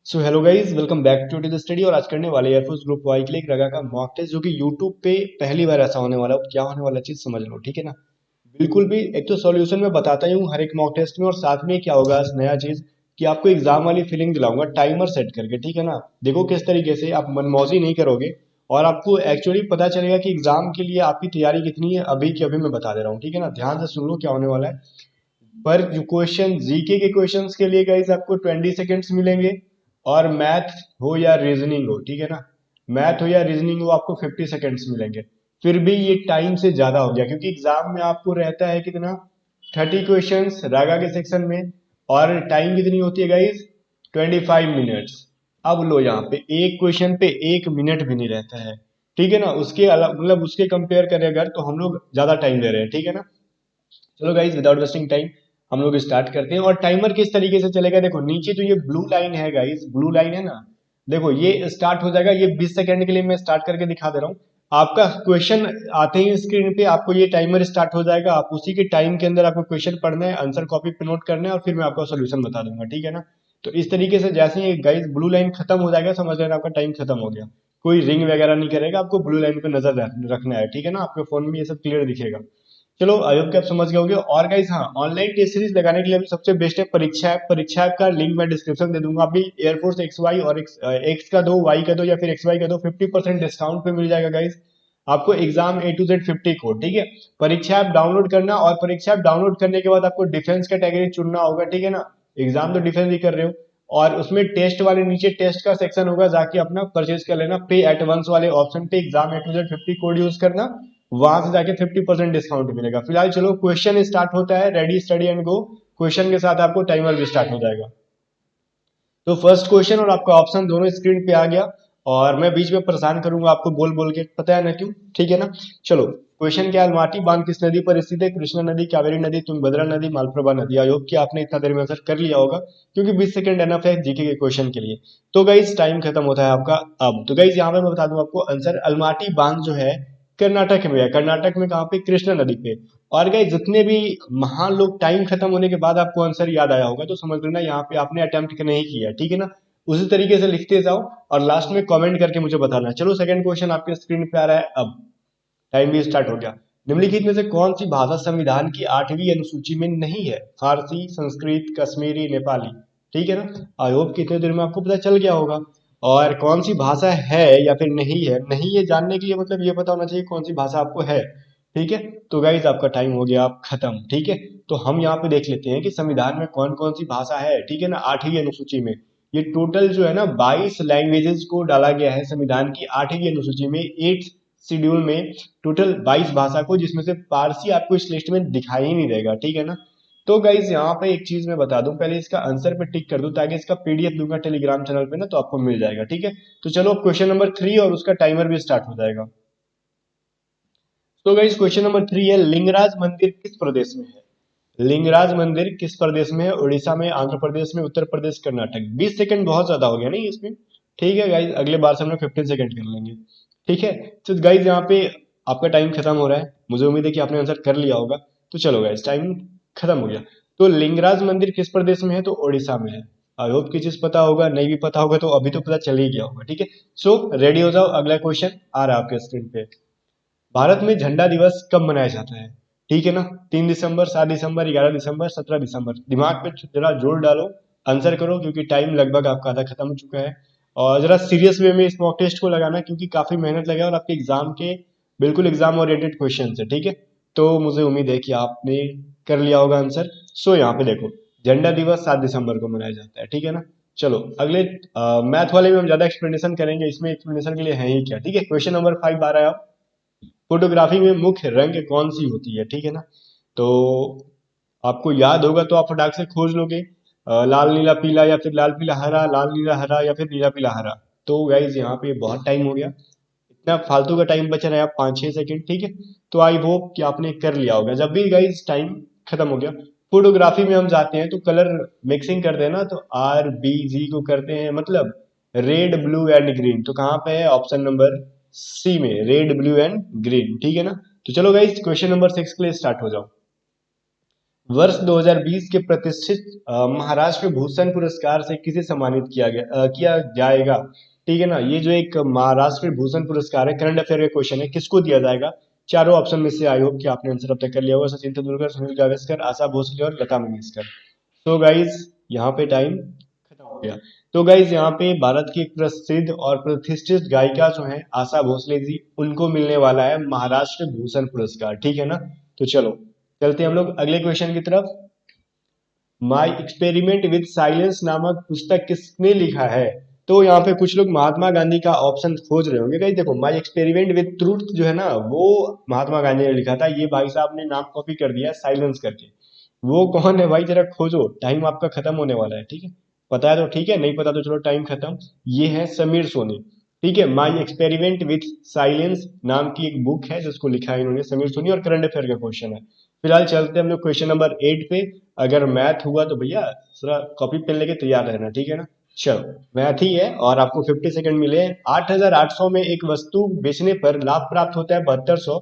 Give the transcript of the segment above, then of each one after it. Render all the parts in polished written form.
So hello guys, welcome back to the study. और आज करने वाले एयरफोर्स ग्रुप वाई के लिए एक रगा का मॉक टेस्ट, जो कि यूट्यूब पे पहली बार ऐसा होने वाला है। क्या होने वाला चीज समझ लो, ठीक है ना। बिल्कुल भी एक तो सॉल्यूशन में बताता ही हूँ हर एक मॉक टेस्ट में, और साथ में क्या होगा नया चीज कि आपको एग्जाम वाली फीलिंग दिलाऊंगा टाइमर सेट करके, ठीक है ना। देखो किस तरीके से आप मनमौजी नहीं करोगे और आपको एक्चुअली पता चलेगा कि एग्जाम के लिए आपकी तैयारी कितनी है। अभी की अभी मैं बता दे रहा हूँ, ठीक है ना। ध्यान से सुन लो क्या होने वाला है। पर जो क्वेश्चन जीके के क्वेश्चंस के लिए गाइस आपको 20 सेकेंड्स मिलेंगे, और मैथ हो या रीजनिंग हो, ठीक है ना, मैथ हो या रीजनिंग हो, आपको 50 सेकेंड्स मिलेंगे। फिर भी ये टाइम से ज्यादा हो गया, क्योंकि एग्जाम में आपको रहता है कितना, 30 क्वेश्चंस रागा के सेक्शन में, और टाइम कितनी होती है गाइस, 25 मिनट्स। अब लो यहाँ पे एक क्वेश्चन पे 1 मिनट भी नहीं रहता है, ठीक है ना। उसके अलग मतलब उसके कंपेयर करें अगर, तो हम लोग ज्यादा टाइम ले रहे हैं, ठीक है ना। चलो गाइज, विदाउट वेस्टिंग टाइम हम लोग स्टार्ट करते हैं। और टाइमर किस तरीके से चलेगा, देखो नीचे जो ये ब्लू लाइन है गाइज, ब्लू लाइन है ना, देखो ये स्टार्ट हो जाएगा। ये 20 सेकंड के लिए मैं स्टार्ट करके दिखा दे रहा हूँ। आपका क्वेश्चन आते ही स्क्रीन पे आपको ये टाइमर स्टार्ट हो जाएगा। आप उसी के टाइम के अंदर आपको क्वेश्चन पढ़ना है, आंसर कॉपी पे नोट करना है, और फिर मैं आपको सोल्यूशन बता दूंगा, ठीक है ना। तो इस तरीके से जैसे ही गाइज ब्लू लाइन खत्म हो जाएगा, समझ लेना आपका टाइम खत्म हो गया। कोई रिंग वगैरह नहीं करेगा, आपको ब्लू लाइन पे नजर रखना है, ठीक है ना। आपके फोन में ये सब क्लियर दिखेगा। चलो आई होप कि आप समझ गए होंगे। और गाइस हाँ, ऑनलाइन टेस्ट सीरीज लगाने के लिए अभी सबसे बेस्ट है परीक्षा ऐप। परीक्षा ऐप का लिंक मैं डिस्क्रिप्शन दे दूंगा। अभी एयरफोर्स एक्स वाई और एक्स का दो, वाई का दो, या फिर एक्स वाई का दो, 50% डिस्काउंट पे मिल जाएगा गाइस। आपको exam A to Z 50 code, ठीक है। परीक्षा ऐप डाउनलोड करना, और परीक्षा ऐप डाउनलोड करने के बाद आपको डिफेंस कैटेगरी चुनना होगा, ठीक है ना। एग्जाम तो डिफेंस ही कर रहे हो। और उसमें टेस्ट वाले नीचे टेस्ट का सेक्शन होगा, जाके अपना परचेज कर लेना। पे एट वंस वाले ऑप्शन पे exam A to Z 50 code use करना, वहां से जाके 50% डिस्काउंट मिलेगा। फिलहाल चलो क्वेश्चन स्टार्ट होता है, ready steady and go. Question के साथ आपको टाइमर भी स्टार्ट हो जाएगा। तो फर्स्ट क्वेश्चन और आपका ऑप्शन दोनों स्क्रीन पे आ गया, और मैं बीच में परेशान करूंगा आपको बोल बोल के, पता है ना क्यों, ठीक है ना। चलो क्वेश्चन क्या है, अल्माटी बांध किस नदी पर स्थित है? कृष्णा नदी, कावेरी नदी, तुंगभद्रा नदी, मालप्रभा नदी। आई होप कि आपने इतना देर में आंसर कर लिया होगा, क्योंकि 20 सेकंड एनफ है जीके के क्वेश्चन के लिए। तो गाइज टाइम खत्म होता है आपका अब। तो गाइज यहाँ पे मैं बता दूं आपको आंसर, अल्माटी बांध जो है कर्नाटक में है। कर्नाटक में कहाँ पे? कृष्णा नदी पे। और गाइस जितने भी महान लोग, टाइम खत्म होने के बाद आपको आंसर याद आया होगा, तो समझ लेना यहाँ पे आपने अटेम्प्ट नहीं किया, ठीक है ना। उसी तरीके से लिखते जाओ, और लास्ट में कमेंट करके मुझे बताना। चलो सेकंड क्वेश्चन आपके स्क्रीन पे आ रहा है अब। टाइम भी स्टार्ट हो गया। निम्नलिखित में से कौन सी भाषा संविधान की 8वीं अनुसूची में नहीं है? फारसी, संस्कृत, कश्मीरी, नेपाली। ठीक है ना। आई होप कि इतने देर में आपको पता चल गया होगा। और कौन सी भाषा है या फिर नहीं है, नहीं है जानने के लिए मतलब ये पता होना चाहिए कौन सी भाषा आपको है, ठीक है। तो गाइज आपका टाइम हो गया आप खत्म, ठीक है। तो हम यहाँ पे देख लेते हैं कि संविधान में कौन कौन सी भाषा है, ठीक है ना, 8वीं अनुसूची में। ये टोटल जो है ना 22 लैंग्वेजेस को डाला गया है संविधान की 8वीं अनुसूची में, 8 शेड्यूल में। टोटल 22 भाषा को, जिसमें से पारसी आपको इस लिस्ट में दिखाई ही नहीं देगा, ठीक है ना। तो गाइज यहाँ पे एक चीज मैं बता दूं, पहले इसका आंसर पे टिक कर दूं, ताकि इसका पीडीएफ दूंगा टेलीग्राम चैनल पे ना, तो आपको मिल जाएगा, ठीक है। तो चलो क्वेश्चन नंबर 3, और उसका टाइमर भी स्टार्ट हो जाएगा। तो गाइज क्वेश्चन नंबर 3 है, लिंगराज मंदिर किस प्रदेश में है? लिंगराज मंदिर किस प्रदेश में है? उड़ीसा में, आंध्र प्रदेश में, उत्तर प्रदेश, कर्नाटक। 20 सेकंड बहुत ज्यादा हो गया नहीं इसमें, ठीक है गाइज। अगले बार से हम लोग 15 सेकंड कर लेंगे, ठीक है। तो गाइज यहाँ पे आपका टाइम खत्म हो रहा है, मुझे उम्मीद है कि आपने आंसर कर लिया होगा। तो चलो गाइज टाइम खत्म हो गया। तो लिंगराज मंदिर किस प्रदेश में है? तो उड़ीसा में है। आई होप की चीज पता होगा, नहीं भी पता होगा तो अभी तो पता चल ही गया होगा, ठीक है। सो रेडी हो जाओ, अगला क्वेश्चन आ रहा है आपके स्क्रीन पे। भारत में झंडा दिवस कब मनाया जाता है? ठीक है ना। 3 दिसंबर, 7 दिसंबर, 11 दिसंबर, 17 दिसंबर। दिमाग पे जरा जोर डालो, आंसर करो, क्योंकि टाइम लगभग आपका आधा खत्म हो चुका है। और जरा सीरियस वे में इस मॉक टेस्ट को लगाना, क्योंकि काफी मेहनत लगा है, और आपके एग्जाम के बिल्कुल एग्जाम ओरिएंटेड क्वेश्चन है, ठीक है। तो मुझे उम्मीद है कि आपने कर लिया होगा आंसर। सो यहाँ पे देखो, झंडा दिवस 7 दिसंबर को मनाया जाता है, ठीक है ना। चलो अगले मैथ वाले में हम ज्यादा एक्सप्लेनेशन करेंगे, इसमें एक्सप्लेनेशन के लिए है ही क्या, ठीक है। क्वेश्चन नंबर 5 आ रहा है अब। फोटोग्राफी में मुख्य रंग कौन सी होती है, ठीक है ना। तो आपको याद होगा तो आप फटाक से खोज लोगे, लाल नीला पीला, या फिर लाल पीला हरा, लाल नीला हरा, या फिर नीला पीला हरा। तो गाइज यहाँ पे बहुत टाइम हो गया, इतना फालतू का टाइम बच रहा है, आप 5-6 सेकंड, ठीक है। तो आई होप कि आपने कर लिया होगा। जब भी गाइज टाइम खत्म हो गया, फोटोग्राफी में हम जाते हैं तो कलर मिक्सिंग करते हैं ना, तो RBG को करते हैं मतलब रेड ब्लू एंड ग्रीन। तो कहाँ पे है? ऑप्शन नंबर सी में, रेड ब्लू एंड ग्रीन, ठीक है ना। तो चलो गाइज क्वेश्चन नंबर 6 के लिए स्टार्ट हो जाओ। वर्ष 2020 के प्रतिष्ठित महाराष्ट्र भूषण पुरस्कार से किसे सम्मानित किया जाएगा। ठीक है ना, ये जो एक महाराष्ट्र भूषण पुरस्कार है, करंट अफेयर का क्वेश्चन है, किसको दिया जाएगा। चारों ऑप्शन में से आई होप कि आपने आंसर अब तक कर लिया होगा। सचिन तेंदुलकर, सुनील गावस्कर, आशा भोसले और लता मंगेशकर। तो गाइज यहाँ पे टाइम खत्म हो गया। तो गाइज यहाँ पे भारत की एक प्रसिद्ध और प्रतिष्ठित गायिका जो है आशा भोसले जी, उनको मिलने वाला है महाराष्ट्र भूषण पुरस्कार। ठीक है ना, तो चलो चलते हैं हम लोग अगले क्वेश्चन की तरफ। माई एक्सपेरिमेंट विद साइलेंस नामक पुस्तक किसने लिखा है। तो यहाँ पे कुछ लोग महात्मा गांधी का ऑप्शन खोज रहे होंगे। देखो, माई एक्सपेरिमेंट विद ट्रूथ जो है ना, वो महात्मा गांधी ने लिखा था। ये भाई साहब ने नाम कॉपी कर दिया साइलेंस करके। वो कौन है भाई, जरा खोजो, टाइम आपका खत्म होने वाला है। ठीक है, पता है तो ठीक है, नहीं पता तो चलो टाइम खत्म। ये है समीर सोनी। ठीक है, माई एक्सपेरिमेंट विथ साइलेंस नाम की एक बुक है जिसको लिखा है इन्होंने समीर सोनी, और करंट अफेयर का क्वेश्चन है। फिलहाल चलते हैं हम लोग क्वेश्चन नंबर 8 पे। अगर मैथ हुआ तो भैया थोड़ा कॉपी पेन लेके तैयार रहना। ठीक है ना, चलो मैथ ही है और आपको 50 सेकंड मिले हैं। 8,800 में एक वस्तु बेचने पर लाभ प्राप्त होता है 7200,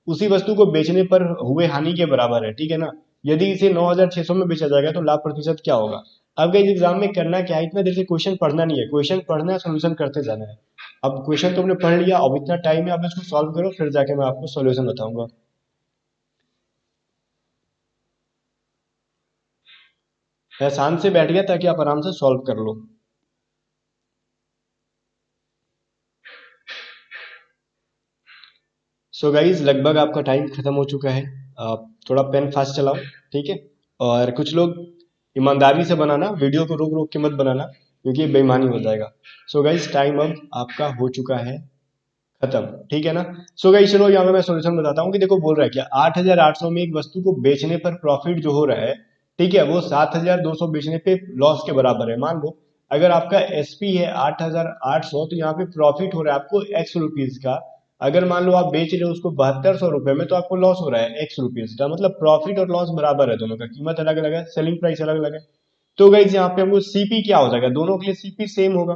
उसी वस्तु को बेचने पर हुए हानि के बराबर है। ठीक है ना, यदि इसे 9,600 में बेचा जाएगा तो लाभ प्रतिशत क्या होगा। अब इस एग्जाम में करना क्या है, इतना देर से क्वेश्चन पढ़ना नहीं है, क्वेश्चन पढ़ना है, सोल्यूशन करते जाना है। अब क्वेश्चन तुमने पढ़ लिया, अब इतना टाइम है, अब इसको सॉल्व करो, फिर जाके मैं आपको सॉल्यूशन बताऊंगा। मैं शांत से बैठ गया ताकि आप आराम से सॉल्व कर लो। सो गाइज लगभग आपका टाइम खत्म हो चुका है। आप थोड़ा पेन फास्ट चलाओ। ठीक है, और कुछ लोग ईमानदारी से बनाना, वीडियो को रोक रोक के मत बनाना क्योंकि ये बेईमानी हो जाएगा। सो गाइज टाइम अब आपका हो चुका है खत्म। ठीक है ना, सो गाइस चलो यहाँ पे मैं सॉल्यूशन बताता हूँ कि देखो बोल रहा है क्या, 8,800 में एक वस्तु को बेचने पर प्रॉफिट जो हो रहा है, ठीक है, वो 7,200 बेचने पे लॉस के बराबर है। मान लो अगर आपका एसपी है 8,800, तो यहाँ पे प्रॉफिट हो रहा है आपको एक्स रुपीज का। अगर मान लो आप बेच रहे हो उसको 7200 रुपए में, तो आपको लॉस हो रहा है एक्स रुपीज का। मतलब प्रॉफिट और लॉस बराबर है, दोनों का कीमत अलग अलग है, सेलिंग प्राइस अलग अलग है। तो गाइस यहाँ पे हमको सीपी क्या हो जाएगा, दोनों के लिए सीपी सेम होगा।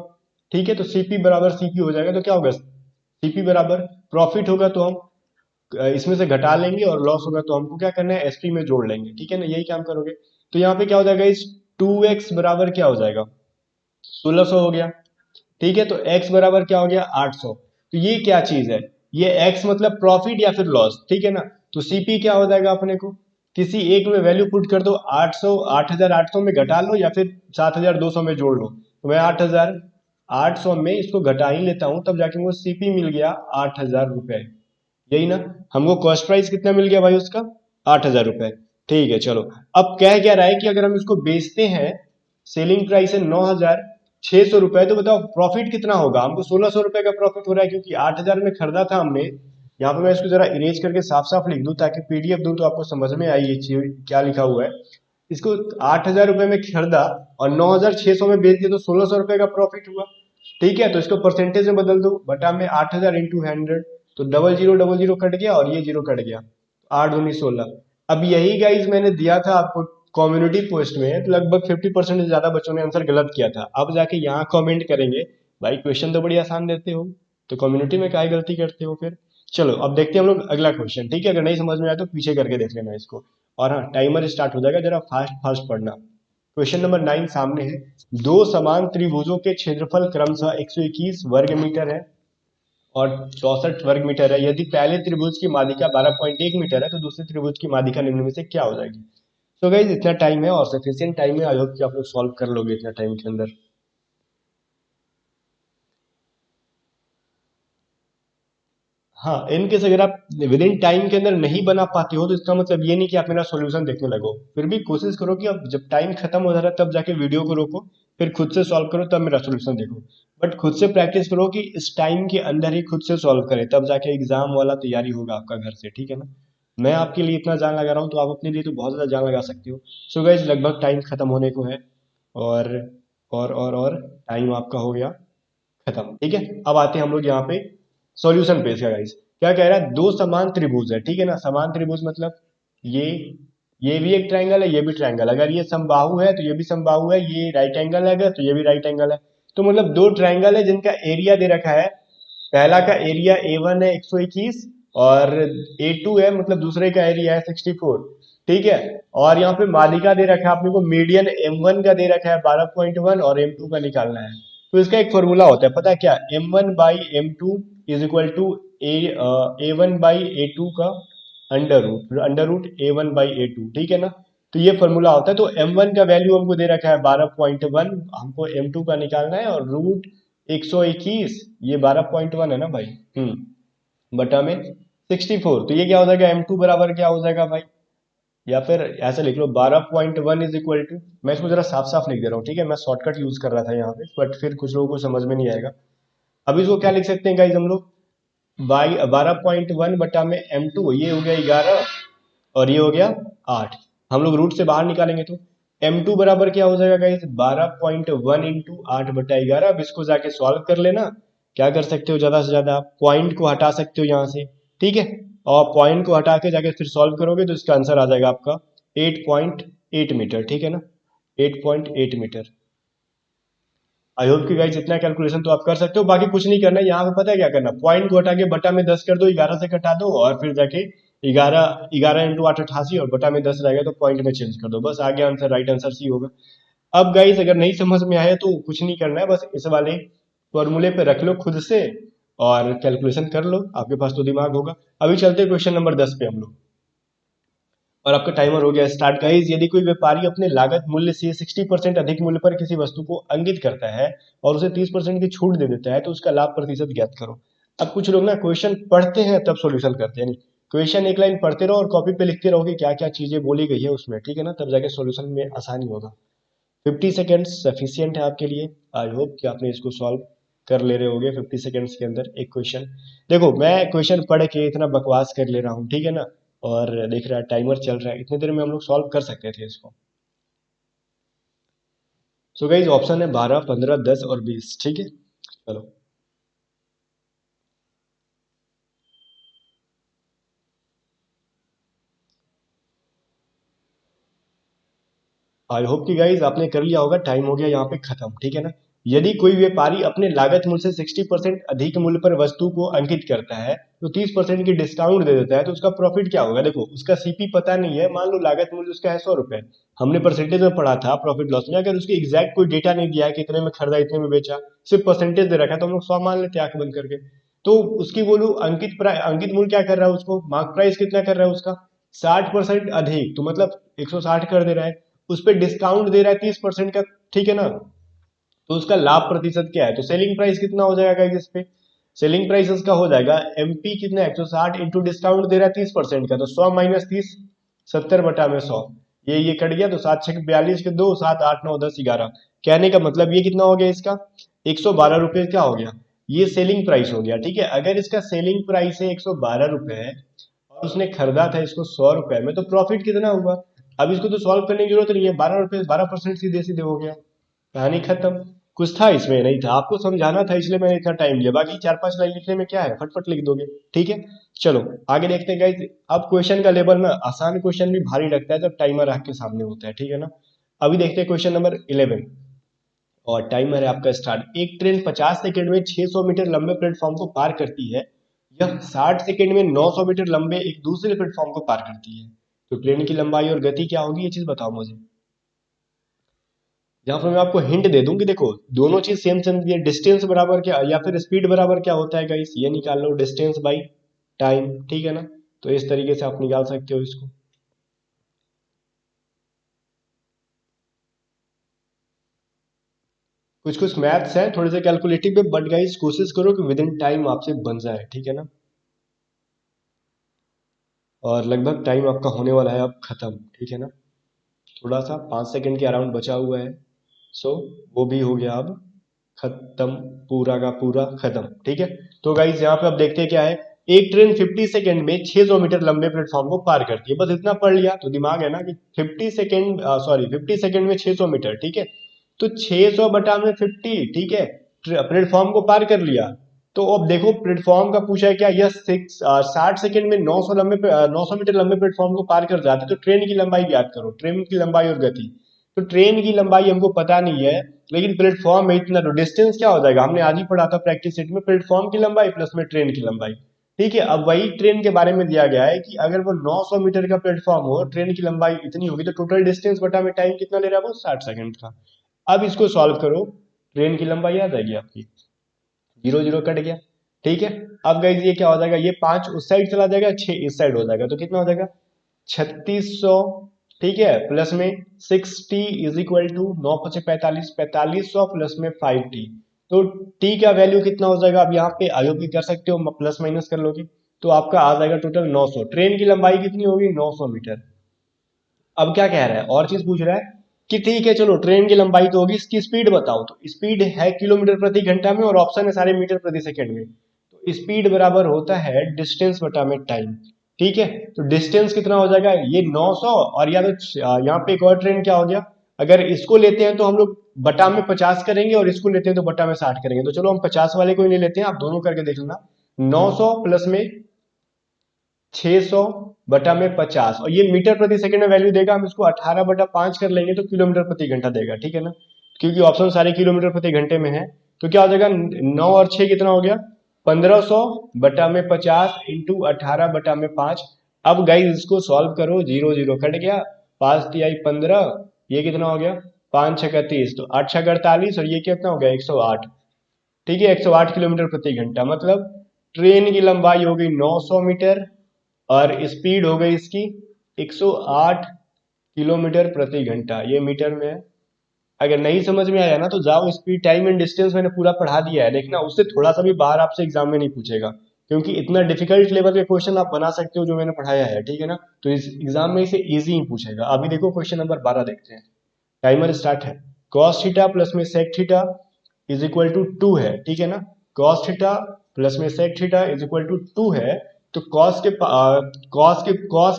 ठीक है, तो सीपी बराबर सीपी हो जाएगा, तो क्या होगा, सीपी बराबर प्रॉफिट होगा तो हम इसमें से घटा लेंगे, और लॉस होगा तो हमको क्या करना है, एसपी में जोड़ लेंगे। ठीक है ना, यही काम करोगे। तो यहाँ पे क्या हो जाएगा, इस 2x बराबर क्या हो जाएगा, 1600 हो गया। ठीक है, तो x बराबर क्या हो गया, 800। तो ये क्या चीज है, ये x मतलब प्रॉफिट या फिर लॉस। ठीक है ना, तो सीपी क्या हो जाएगा, अपने को किसी एक में वैल्यू पुट कर दो, 800 8,800 में घटा लो या फिर 7,200 में जोड़ लो। तो मैं 8,800 में इसको घटा ही लेता हूं, तब जाके मुझे सीपी मिल गया 8,000 रुपए। यही ना, हमको कॉस्ट प्राइस कितना मिल गया भाई उसका, 8,000 रुपए। ठीक है, चलो अब कह क्या रहा है कि अगर हम इसको बेचते हैं, सेलिंग प्राइस है 9,600 रुपए, तो बताओ प्रॉफिट कितना होगा। हमको 1,600 रुपए का प्रॉफिट हो रहा है क्योंकि 8,000 में खरीदा था हमने। यहाँ पे मैं इसको जरा इरेज करके साफ साफ लिख दूं ताकि पीडीएफ दूं तो आपको समझ में आई ये चीज क्या लिखा हुआ है। इसको 8,000 रुपए में खरीदा और 9,600 में बेच दिया, तो 1,600 रुपए का प्रॉफिट हुआ। ठीक है, तो इसको परसेंटेज में बदल दो, बटा में 8,000 इंटू 100, तो डबल जीरो कट गया और ये जीरो कट गया, 8 दूनी 16। अब यही गाइज मैंने दिया था आपको कम्युनिटी पोस्ट में, तो लगभग 50% से ज्यादा बच्चों ने आंसर गलत किया था। अब जाके यहाँ कमेंट करेंगे भाई क्वेश्चन तो बड़ी आसान देते हो, तो कम्युनिटी में क्या गलती करते हो फिर। चलो अब देखते हैं हम लोग अगला क्वेश्चन। ठीक है, अगर नहीं समझ में आया तो पीछे करके देख लेना इसको। और हाँ, टाइमर स्टार्ट हो जाएगा, जरा फास्ट फास्ट पढ़ना। क्वेश्चन नंबर 9 सामने है। दो समान त्रिभुजों के क्षेत्रफल क्रमशः 121 वर्ग मीटर है और 64 वर्ग मीटर है। यदि पहले त्रिभुज की माध्यिका 12.1 मीटर है, तो दूसरे त्रिभुज की माध्यिका निम्न में से क्या हो जाएगी। तो गाइज इतना टाइम है और सफिशियंट टाइम है, आई होप कि आप लोग सॉल्व कर लोगे इतना टाइम के अंदर। हाँ, इन केस अगर आप विद इन टाइम के अंदर नहीं बना पाते हो, तो इसका मतलब ये नहीं कि आप मेरा सॉल्यूशन देखने लगो। फिर भी कोशिश करो कि अब जब टाइम खत्म हो जा रहा है तब जाके वीडियो को रोको, फिर खुद से सॉल्व करो, तब मेरा सॉल्यूशन देखो। बट खुद से प्रैक्टिस करो कि इस टाइम के अंदर ही खुद से सॉल्व करें, तब जाके एग्जाम वाला तैयारी होगा आपका घर से। ठीक है ना, मैं आपके लिए इतना जान लगा रहा हूँ, तो आप अपने लिए तो बहुत ज्यादा जान लगा सकते हो। सो गाइज लगभग टाइम खत्म होने को है, और और टाइम आपका हो गया खत्म। ठीक है, अब आते हैं हम लोग यहाँ पे सॉल्यूशन पेज का। गाइस क्या कह रहा है, दो समान त्रिभुज है। ठीक है ना, समान त्रिभुज मतलब ये ये भी एक ट्रायंगल है, ये भी ट्रायंगल। अगर ये समबाहु है तो ये भी समबाहु है, ये राइट एंगल है अगर तो ये भी राइट एंगल है। तो मतलब दो ट्रायंगल है जिनका एरिया दे रखा है। पहला का एरिया A1 है 121, और A2 है, मतलब दूसरे का एरिया है 64। ठीक है। और यहाँ पे मालिका दे रखा है अपने को, मीडियन M1 का दे रखा है 12.1 और M2 का निकालना है। तो इसका एक फॉर्मूला होता है, पता है क्या? M1 by M2 is equal to A1 by A2 का under root A1 by A2, ठीक है ना। तो ये फॉर्मूला होता है। तो M1 का वैल्यू हमको दे रखा है 12.1, हमको M2 का निकालना है, और रूट 121, ये 12.1 है ना भाई, बटा में 64। तो ये क्या हो जाएगा? M2 बराबर क्या हो जाएगा भाई? या फिर ऐसे लिख लो 12.1 इज इक्वल टू, मैं इसको जरा साफ साफ लिख दे रहा हूँ, ठीक है। मैं शॉर्टकट यूज कर रहा था यहाँ पे, बट फिर कुछ लोगों को समझ में नहीं आएगा। अब इसको क्या लिख सकते हैं गाइज हम लोग? बाई 12.1 बटा में M2, ये हो गया 11 और ये हो गया 8। हम लोग रूट से बाहर निकालेंगे तो M2 बराबर क्या हो जाएगा गाइज? 12.1 इंटू 8/11। अब इसको जाके सॉल्व कर लेना। क्या कर सकते हो? ज्यादा से ज्यादा पॉइंट को हटा सकते हो यहाँ से, ठीक है। और पॉइंट को हटा के जाके फिर सॉल्व करोगे तो इसका आंसर आ जाएगा आपका 8.8 मीटर, ठीक है ना, 8.8 मीटर। आई होप कि गाइस इतना कैलकुलेशन तो आप कर सकते हो, बाकी कुछ नहीं करना है। यहाँ पे पता है क्या करना? पॉइंट को हटा के बटा में 10 कर दो, 11 से कटा दो, और फिर जाके 11 11 इंटू 8 88, और बटा में 10 रहेगा तो पॉइंट में चेंज कर दो, बस आगे आंसर, राइट आंसर सी होगा। अब गाइस अगर नहीं समझ में आया तो कुछ नहीं करना है, बस इस वाले फॉर्मूले पे रख लो खुद से और कैलकुलेशन कर लो, आपके पास तो दिमाग होगा। अभी चलते हैं क्वेश्चन नंबर 10 पे हम लोग, और आपका टाइमर हो गया स्टार्ट। गाइस यदि कोई व्यापारी अपने लागत मूल्य से 60% अधिक मूल्य पर किसी वस्तु को अंकित करता है और उसे 30% की छूट दे देता है तो उसका लाभ प्रतिशत ज्ञात करो। अब कुछ लोग ना क्वेश्चन पढ़ते हैं तब सॉल्यूशन करते हैं, नहीं, क्वेश्चन एक लाइन पढ़ते रहो और कॉपी पे लिखते रहो कि क्या क्या चीजें बोली गई है उसमें, ठीक है ना, तब जाके सॉल्यूशन में आसानी होगा। 50 सेकेंड सफिशियंट है आपके लिए। आई होप कि आपने इसको सॉल्व कर ले रहे होगे 50 सेकेंड्स के अंदर एक क्वेश्चन। देखो मैं क्वेश्चन पढ़ के इतना बकवास कर ले रहा हूँ, ठीक है ना, और देख रहा है टाइमर चल रहा है, इतने देर में हम लोग सॉल्व कर सकते थे इसको। सो गाइस ऑप्शन है 12, 15, 10 और 20, ठीक है। चलो, आई होप कि गाइज आपने कर लिया होगा। टाइम हो गया यहाँ पे खत्म, ठीक है ना। यदि कोई व्यापारी अपने लागत मूल्य से 60% अधिक मूल्य पर वस्तु को अंकित करता है तो 30% की डिस्काउंट दे देता है तो उसका प्रॉफिट क्या होगा? देखो उसका सीपी पता नहीं है, मान लो लागत मूल्य उसका है 100 रुपए, हमने परसेंटेज में पढ़ा था प्रॉफिट लॉस में, अगर उसकी एग्जैक्ट कोई डेटा नहीं दिया है कि इतने में खरीदा इतने में बेचा, सिर्फ परसेंटेज दे रखा है, तो हम लोग 100 मान लेते हैं आंख बंद करके। तो उसकी बोलू अंकित मूल्य क्या कर रहा है? उसको मार्क प्राइस कितना कर रहा है उसका? 60% अधिक, तो मतलब 160 कर दे रहा है। उस पर डिस्काउंट दे रहा है 30% का, ठीक है ना। तो उसका लाभ प्रतिशत क्या है? तो सेलिंग प्राइस कितना हो जाएगा इस पे? सेलिंग प्राइस इसका हो जाएगा एमपी कितना, 160 इंटू डिस्काउंट दे रहा है 30% का, तो 100 माइनस 30, 70 बटा में 100, ये कट गया, तो 7 6 42 के 2, 7 8 9 10 11। कहने का मतलब ये कितना हो गया इसका? 112 रुपए क्या हो गया? ये सेलिंग प्राइस हो गया, ठीक है। अगर इसका सेलिंग प्राइस है 112 रुपए और उसने खरीदा था इसको 100 रुपए में, तो प्रॉफिट कितना हुआ? अब इसको तो सॉल्व करने की जरूरत नहीं है, 12 रुपए 12% सीधे सीधे हो गया, कहानी खत्म। कुछ था इसमें नहीं था, आपको समझाना था इसलिए मैंने इतना टाइम लिया, बाकी 4 5 लाइन लिखने में क्या है, फटफट लिख दोगे, ठीक है। चलो आगे देखते हैं गाइस। अब क्वेश्चन का लेवल ना, आसान क्वेश्चन भी भारी लगता है जब टाइमर आपके सामने होता है, ठीक है ना। अभी देखते हैं क्वेश्चन नंबर 11, और टाइमर है आपका स्टार्ट। एक ट्रेन 50 सेकंड में 600 मीटर लंबे प्लेटफॉर्म को पार करती है, यह 60 सेकंड में 900 मीटर लंबे एक दूसरे प्लेटफॉर्म को पार करती है, तो ट्रेन की लंबाई और गति क्या होगी? ये चीज बताओ मुझे। यहाँ पर मैं आपको हिंट दे दूं कि देखो दोनों चीज सेम सेम दिए, डिस्टेंस बराबर क्या या फिर स्पीड बराबर क्या होता है गाइस, ये निकाल लो, डिस्टेंस बाई टाइम, ठीक है ना। तो इस तरीके से आप निकाल सकते हो इसको। कुछ कुछ मैथ्स है थोड़े से कैलकुलेटिव है, बट गाइस कोशिश करो कि विद इन टाइम आपसे बन जाए, ठीक है ना। और लगभग टाइम आपका होने वाला है अब खत्म, ठीक है ना। थोड़ा सा 5 सेकंड के अराउंड बचा हुआ है, सो वो भी हो गया अब खत्म, पूरा का पूरा खत्म, ठीक है। तो गाइस यहाँ पे अब देखते हैं क्या है। एक ट्रेन 50 सेकंड में 600 मीटर लंबे प्लेटफॉर्म को पार करती है, बस इतना पढ़ लिया तो दिमाग है ना कि 50 सेकंड में 600 मीटर, ठीक है। तो 600 बटा में 50, ठीक है, प्लेटफॉर्म को पार कर लिया। तो अब देखो प्लेटफॉर्म का पूछा है क्या, यह 60 सेकंड में 900 मीटर लंबे प्लेटफॉर्म को पार कर जाते, तो ट्रेन की लंबाई याद करो, ट्रेन की लंबाई और गति। तो ट्रेन की लंबाई हमको पता नहीं है, लेकिन प्लेटफॉर्म में इतना, तो डिस्टेंस क्या हो जाएगा, हमने आज ही पढ़ा था प्रैक्टिस सेट में, प्लेटफॉर्म की लंबाई प्लस में ट्रेन की लंबाई, ठीक है। अब वही ट्रेन के बारे में दिया गया है कि अगर वो 900 मीटर का प्लेटफॉर्म हो, ट्रेन की लंबाई इतनी होगी, तो टोटल डिस्टेंस बटा में टाइम कितना ले रहा है वो 60 सेकंड का। अब इसको सॉल्व करो, ट्रेन की लंबाई आ जाएगी आपकी, जीरो जीरो कट गया। ठीक है। अब गाइज ये क्या हो जाएगा, ये 5 उस साइड चला जाएगा, 6 इस साइड हो जाएगा, तो कितना हो जाएगा 3600। ठीक है, प्लस में 6t is equal to 9 × 5 = 45, 4500 plus में 5t। तो t का वैल्यू कितना हो जाएगा, अब यहाँ पे आयोग भी कर सकते हो, प्लस माइनस कर लोगे, तो आपका आ जाएगा टोटल 900। ट्रेन की लंबाई कितनी होगी, 900 मीटर। अब क्या कह रहा है, और चीज पूछ रहा है कि ठीक है चलो ट्रेन की लंबाई तो होगी, इसकी स्पीड बताओ, तो स्पीड है किलोमीटर प्रति घंटा में और ऑप्शन है सारे मीटर प्रति सेकंड में। तो स्पीड बराबर होता है डिस्टेंस बटा में टाइम। ठीक है, तो डिस्टेंस कितना हो जाएगा, ये 900, और या तो यहाँ पे एक और ट्रेन क्या हो गया, अगर इसको लेते हैं तो हम लोग बटा में 50 करेंगे, और इसको लेते हैं तो बटा में 60 करेंगे। तो चलो हम 50 वाले को ही ले लेते हैं, आप दोनों करके देख लेना। 900 प्लस में 600 बटा में 50, और ये मीटर प्रति सेकंड में वैल्यू देगा, हम इसको 18/5 कर लेंगे तो किलोमीटर प्रति घंटा देगा। ठीक है ना, क्योंकि ऑप्शन सारे किलोमीटर प्रति घंटे में है। तो क्या हो जाएगा, 9 और 6 कितना हो गया, 1500 बटा में 50 इंटू 18/5। अब गाइज इसको सॉल्व करो, जीरो जीरो कट गया, 5 तिहाई 15, ये कितना हो गया 5 छक्का 30, तो 8 छक्का 48, और ये कितना हो गया 108। ठीक है, 108 किलोमीटर प्रति घंटा, मतलब ट्रेन की लंबाई हो गई 900 मीटर, और स्पीड हो गई इसकी 108 किलोमीटर प्रति घंटा, ये मीटर में है। अगर नहीं समझ में आया ना तो जाओ, स्पीड टाइम एंड डिस्टेंस मैंने पूरा पढ़ा दिया है, देखना उससे थोड़ा सा भी बाहर आपसे एग्जाम में नहीं पूछेगा, क्योंकि इतना डिफिकल्ट लेवल के क्वेश्चन आप बना सकते हो जो मैंने पढ़ाया है। ठीक है ना, तो इस एग्जाम में इसे इजी ही पूछेगा। अभी देखो क्वेश्चन नंबर 12 देखते हैं। टाइमर स्टार्ट है। cos थीटा प्लस में sec theta is equal to 2 है। ठीक है ना, cos थीटा प्लस में sec theta is equal to 2 है। तो cos के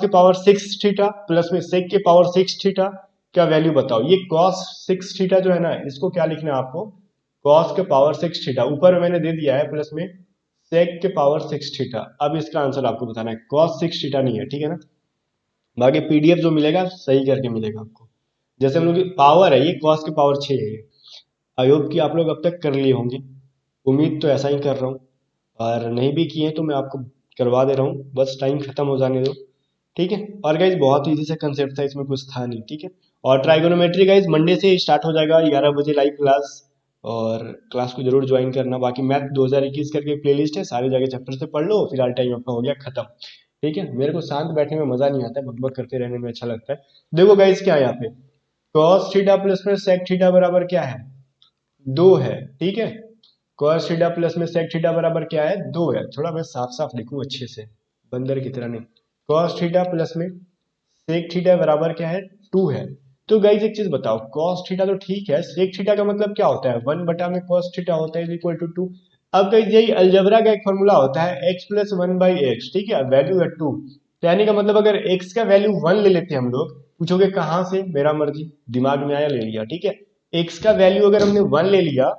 पावर 6 थीटा प्लस में sec के पावर 6 थीटा का वैल्यू बताओ। ये cos 6 थीटा जो है ना, इसको क्या लिखना है आपको, cos के पावर 6 थीटा, ऊपर मैंने दे दिया है प्लस में sec के पावर 6 थीटा। अब इसका आंसर आपको बताना है, cos 6 थीटा नहीं है। ठीक है ना, बाकी पीडीएफ जो मिलेगा सही करके मिलेगा आपको। जैसे हम लोग की पावर है, ये cos के पावर 6 है। आई होप कि आप लोग अब तक कर लिए होंगे, उम्मीद तो ऐसा ही कर रहा हूँ, और नहीं भी किए तो मैं आपको करवा दे रहा हूँ, बस टाइम खत्म हो जाने दो। ठीक है, और गाइज बहुत इजी से कंसेप्ट था, इसमें कुछ था नहीं। ठीक है, और ट्राइगोनोमेट्री गाइज मंडे से स्टार्ट हो जाएगा, 11 बजे लाइव क्लास, और क्लास को जरूर ज्वाइन करना। बाकी मैथ 2021 करके प्लेलिस्ट है, सारी जगह चैप्टर से पढ़ लो, फिलहाल टाइम आपका हो गया खत्म। ठीक है, मेरे को शांत बैठने में मजा नहीं आता है, बकबक करते रहने में अच्छा लगता है। देखो गाइज क्या है यहाँ पे, cos थीटा प्लस में sec थीटा बराबर क्या है, 2 है। ठीक है, cos थीटा प्लस में sec थीटा बराबर क्या है, 2 है। थोड़ा मैं साफ साफ लिखूं अच्छे से, बंदर की तरह नहीं। cos थीटा प्लस में sec थीटा बराबर क्या है, 2 है। तो गाइज एक चीज बताओ, cos थीटा तो ठीक है, sec थीटा का मतलब क्या होता है, 1 बटा में cos थीटा होता है, इज इक्वल टू 2। अब गाइज यही अलजेब्रा का एक फॉर्मूला होता है, x प्लस 1/x। ठीक है, वैल्यू है 2, तो यानी का मतलब अगर x का वैल्यू 1 ले लेते हैं हम लोग, पूछोगे कहाँ से, मेरा मर्जी, दिमाग में आया ले लिया। ठीक है, x का वैल्यू अगर हमने 1 ले लिया,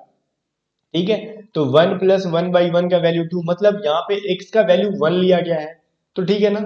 ठीक है, तो 1 प्लस 1/1 का वैल्यू 2, मतलब यहाँ पे x का वैल्यू 1 लिया गया है। तो ठीक है ना,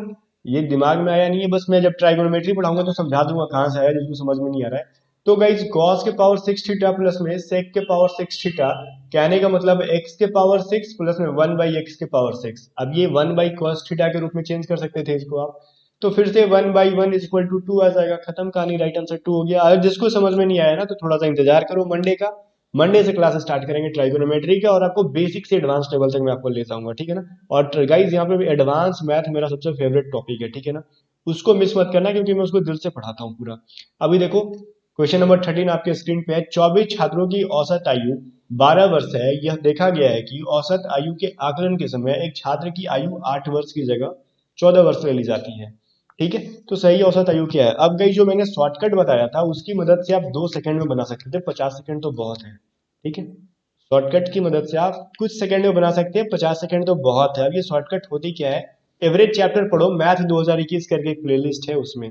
ये दिमाग में आया नहीं है, बस मैं जब ट्राइगोनोमेट्री पढ़ाऊंगा तो समझा दूंगा कहाँ से आया, जिसको समझ में नहीं आ रहा है। तो गाइज cos के पावर 6 थीटा प्लस में sec के पावर 6 थीटा, कहने का मतलब x के पावर 6 प्लस में 1/x के पावर 6। अब ये 1/cos थीटा के रूप में चेंज कर सकते थे इसको आप, तो फिर से 1/1 इज इक्वल टू 2 आ जाएगा, खत्म कहानी, राइट आंसर 2 हो गया। अगर जिसको समझ में नहीं आया ना तो थोड़ा सा इंतजार करो मंडे का, मंडे से क्लास स्टार्ट करेंगे ट्राइगोनोमेट्री का, और आपको बेसिक से एडवांस लेवल तक मैं आपको ले जाऊंगा। ठीक है ना, और गाइज यहाँ पे भी एडवांस मैथ मेरा सबसे फेवरेट टॉपिक है। ठीक है ना, उसको मिस मत करना, क्योंकि मैं उसको दिल से पढ़ाता हूँ पूरा। अभी देखो क्वेश्चन नंबर 13 आपके स्क्रीन पे है। 24 छात्रों की औसत आयु 12 वर्ष है। यह देखा गया है कि औसत आयु के आकलन के समय एक छात्र की आयु 8 वर्ष की जगह 14 वर्ष ले ली जाती है। ठीक है, तो सही औसत आयु क्या है। अब गई जो मैंने शॉर्टकट बताया था उसकी मदद से आप 2 सेकंड में बना सकते थे, 50 सेकंड तो बहुत है। ठीक है, शॉर्टकट की मदद से आप कुछ सेकंड में बना सकते हैं, 50 सेकंड तो बहुत है। अब ये शॉर्टकट होती क्या है, एवरेज चैप्टर पढ़ो, मैथ 2021 करके एक प्लेलिस्ट है उसमें।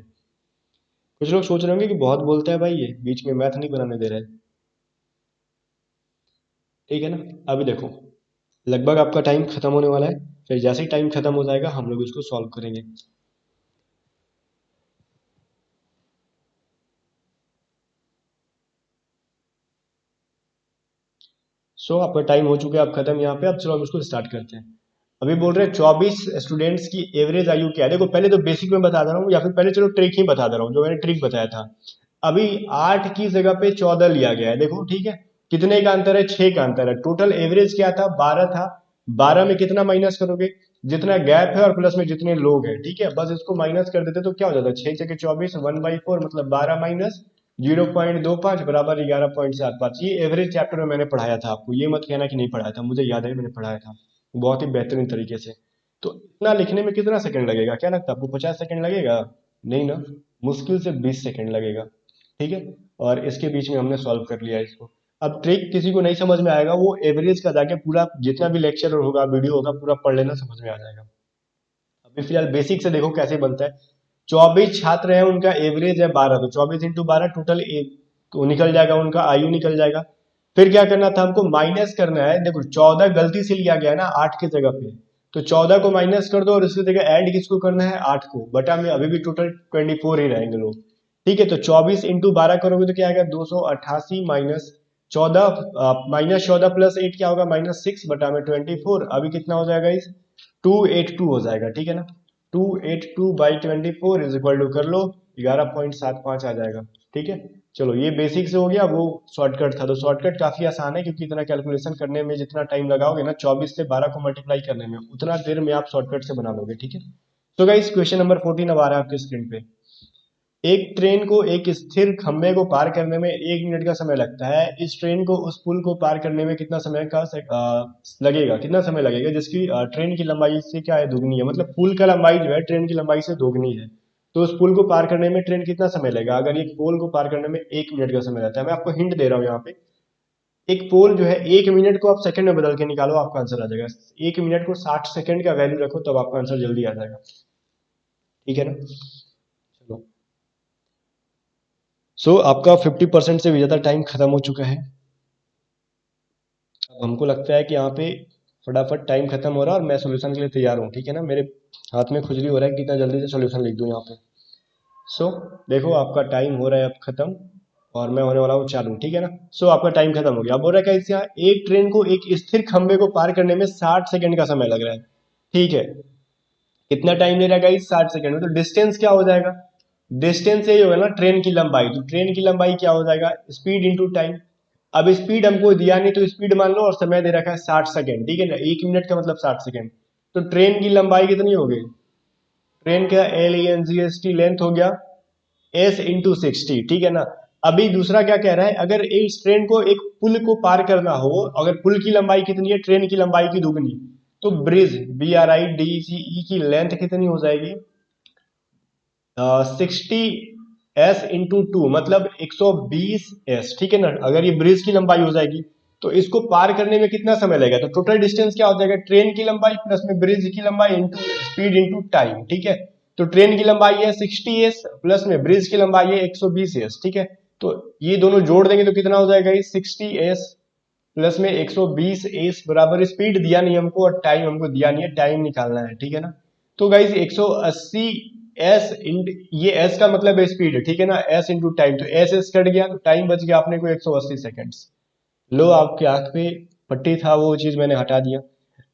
कुछ लोग सोच रहे होंगे कि बहुत बोलता है भाई, ये बीच में मैथ नहीं बनाने दे रहे। ठीक है ना, अभी देखो लगभग आपका टाइम खत्म होने वाला है, फिर जैसे ही टाइम खत्म हो जाएगा हम लोग इसको सॉल्व करेंगे। सो आपका टाइम हो चुका है अब खत्म यहाँ पे। अब चलो हम इसको स्टार्ट करते हैं। अभी बोल रहे हैं 24 स्टूडेंट्स की एवरेज आयु क्या है। देखो पहले तो बेसिक में बता दे रहा हूँ, या फिर पहले चलो ट्रिक ही बता दे रहा हूँ जो मैंने ट्रिक बताया था। अभी 8 की जगह पे 14 लिया गया है, देखो ठीक है। कितने का अंतर है, 6 का अंतर है। टोटल एवरेज क्या था, 12 था। 12 में कितना माइनस करोगे, जितना गैप है और प्लस में जितने लोग हैं, ठीक है, बस इसको माइनस कर देते तो क्या हो जाता है, 6 × 24 1/4 मतलब 12 माइनस 0.25 बराबर 11.75। ये एवरेज चैप्टर में मैंने पढ़ाया था आपको, ये मत कहना कि नहीं पढ़ाया था, मुझे याद है मैंने पढ़ाया था बहुत ही बेहतरीन तरीके से। तो इतना लिखने में कितना सेकंड लगेगा, क्या लगता है आपको, 50 सेकंड लगेगा? नहीं ना, मुश्किल से 20 सेकंड लगेगा, ठीक है। और इसके बीच में हमने सॉल्व कर लिया इसको। अब ट्रिक किसी को नहीं समझ में आएगा, वो एवरेज का जाके पूरा जितना भी लेक्चर होगा वीडियो होगा पूरा पढ़ लेना, समझ में आ जाएगा। अभी फिलहाल बेसिक से देखो कैसे बनता है। 24 छात्र हैं, उनका एवरेज है 12, तो 24 × 12 टोटल तो निकल जाएगा, उनका आयु निकल जाएगा। फिर क्या करना था हमको, माइनस करना है। देखो 14 गलती से लिया गया ना 8 की जगह पे, तो 14 को माइनस कर दो और उसकी जगह ऐड किसको करना है, 8 को। बटा में अभी भी टोटल 24 ही रहेंगे लोग, ठीक है। तो 24 × 12 करोगे तो क्या आएगा, 288 माइनस 14, -14 + 8 क्या होगा, -6 बटा में 24। अभी कितना हो जाएगा इस 282 हो जाएगा, ठीक है ना। 282/24 इज इक्वल टू कर लो 11.75 आ जाएगा, ठीक है। चलो ये बेसिक से हो गया, वो शॉर्टकट था। तो शॉर्टकट काफी आसान है, क्योंकि इतना कैलकुलेशन करने में जितना टाइम लगाओगे ना, 24 से 12 को मल्टीप्लाई करने में, उतना देर में आप शॉर्टकट से बना लोगे, ठीक है। तो गाइस क्वेश्चन नंबर 14 अब आ रहा है आपके स्क्रीन पे। एक ट्रेन को एक स्थिर खंभे को पार करने में 1 मिनट का समय लगता है। इस ट्रेन को उस पुल को पार करने में कितना समय का लगेगा, कितना समय लगेगा, जिसकी ट्रेन की लंबाई से क्या है, दुगनी है। मतलब पुल का लंबाई जो है ट्रेन की लंबाई से दोगुनी है। तो उस पुल को पार करने में ट्रेन कितना समय लगेगा, अगर एक पोल को पार करने में 1 मिनट का समय लगता है। मैं आपको हिंट दे रहा हूँ यहाँ पे, एक पोल जो है 1 मिनट को आप सेकंड में बदल के निकालो, आपका आंसर आ जाएगा। 1 मिनट को 60 सेकंड का वैल्यू रखो, तब आपका आंसर जल्दी आ जाएगा, ठीक है ना। चलो, आपका 50% से भी ज्यादा टाइम खत्म हो चुका है। अब हमको लगता है कि यहाँ पे फटाफट टाइम खत्म हो रहा है और मैं सोल्यूशन के लिए तैयार हूँ, ठीक है ना। मेरे हाथ में खुजली हो रहा है कि कितना जल्दी से सोल्यूशन लिख दूँ यहाँ पे। देखो आपका टाइम हो रहा है अब खत्म, और मैं होने वाला हूँ चालू, ठीक है ना। आपका टाइम खत्म हो गया। अब बोल रहा है क्या, इससे एक ट्रेन को एक स्थिर खंभे को पार करने में 60 सेकंड का समय लग रहा है, ठीक है। कितना टाइम ले रहा है गाइस, 60 सेकंड में। तो डिस्टेंस क्या हो जाएगा, डिस्टेंस यही होगा ना ट्रेन की लंबाई। तो ट्रेन की लंबाई क्या हो जाएगा, स्पीड इंटू टाइम। अब स्पीड हमको दिया नहीं, तो स्पीड मान लो, और समय दे रखा है 60 सेकंड, ठीक है ना। 1 मिनट का मतलब 60 सेकंड। तो ट्रेन की लंबाई कितनी हो गई, ट्रेन का LENGST लेंथ हो गया S × 60, ठीक है ना। अभी दूसरा क्या कह रहा है, अगर इस ट्रेन को एक पुल को पार करना हो, अगर पुल की लंबाई कितनी है, ट्रेन की लंबाई की दुगनी, तो ब्रिज BRIDGE की लेंथ कितनी हो जाएगी, 60S × 2 मतलब 120S, ठीक है ना। अगर ये ब्रिज की लंबाई हो जाएगी, तो इसको पार करने में कितना समय लगेगा। तो टोटल डिस्टेंस क्या हो जाएगा, ट्रेन की लंबाई प्लस में ब्रिज की लंबाई इंटू स्पीड इंटू टाइम, ठीक है। तो ट्रेन की लंबाई है 60S प्लस में ब्रिज की लंबाई है 120S, ठीक है। तो ये दोनों जोड़ देंगे तो कितना हो जाएगा, ये 60S प्लस में 120S बराबर, स्पीड दिया नहीं हमको और टाइम हमको दिया नहीं है, टाइम निकालना है, ठीक है ना। तो गाइज 180 एस ये एस का मतलब है स्पीड, ठीक है ना, एस इंटू टाइम। तो एस कट गया, तो टाइम बच गया अपने को 180 सेकेंड्स। लो आपके आंख पे पट्टी था, वो चीज मैंने हटा दिया।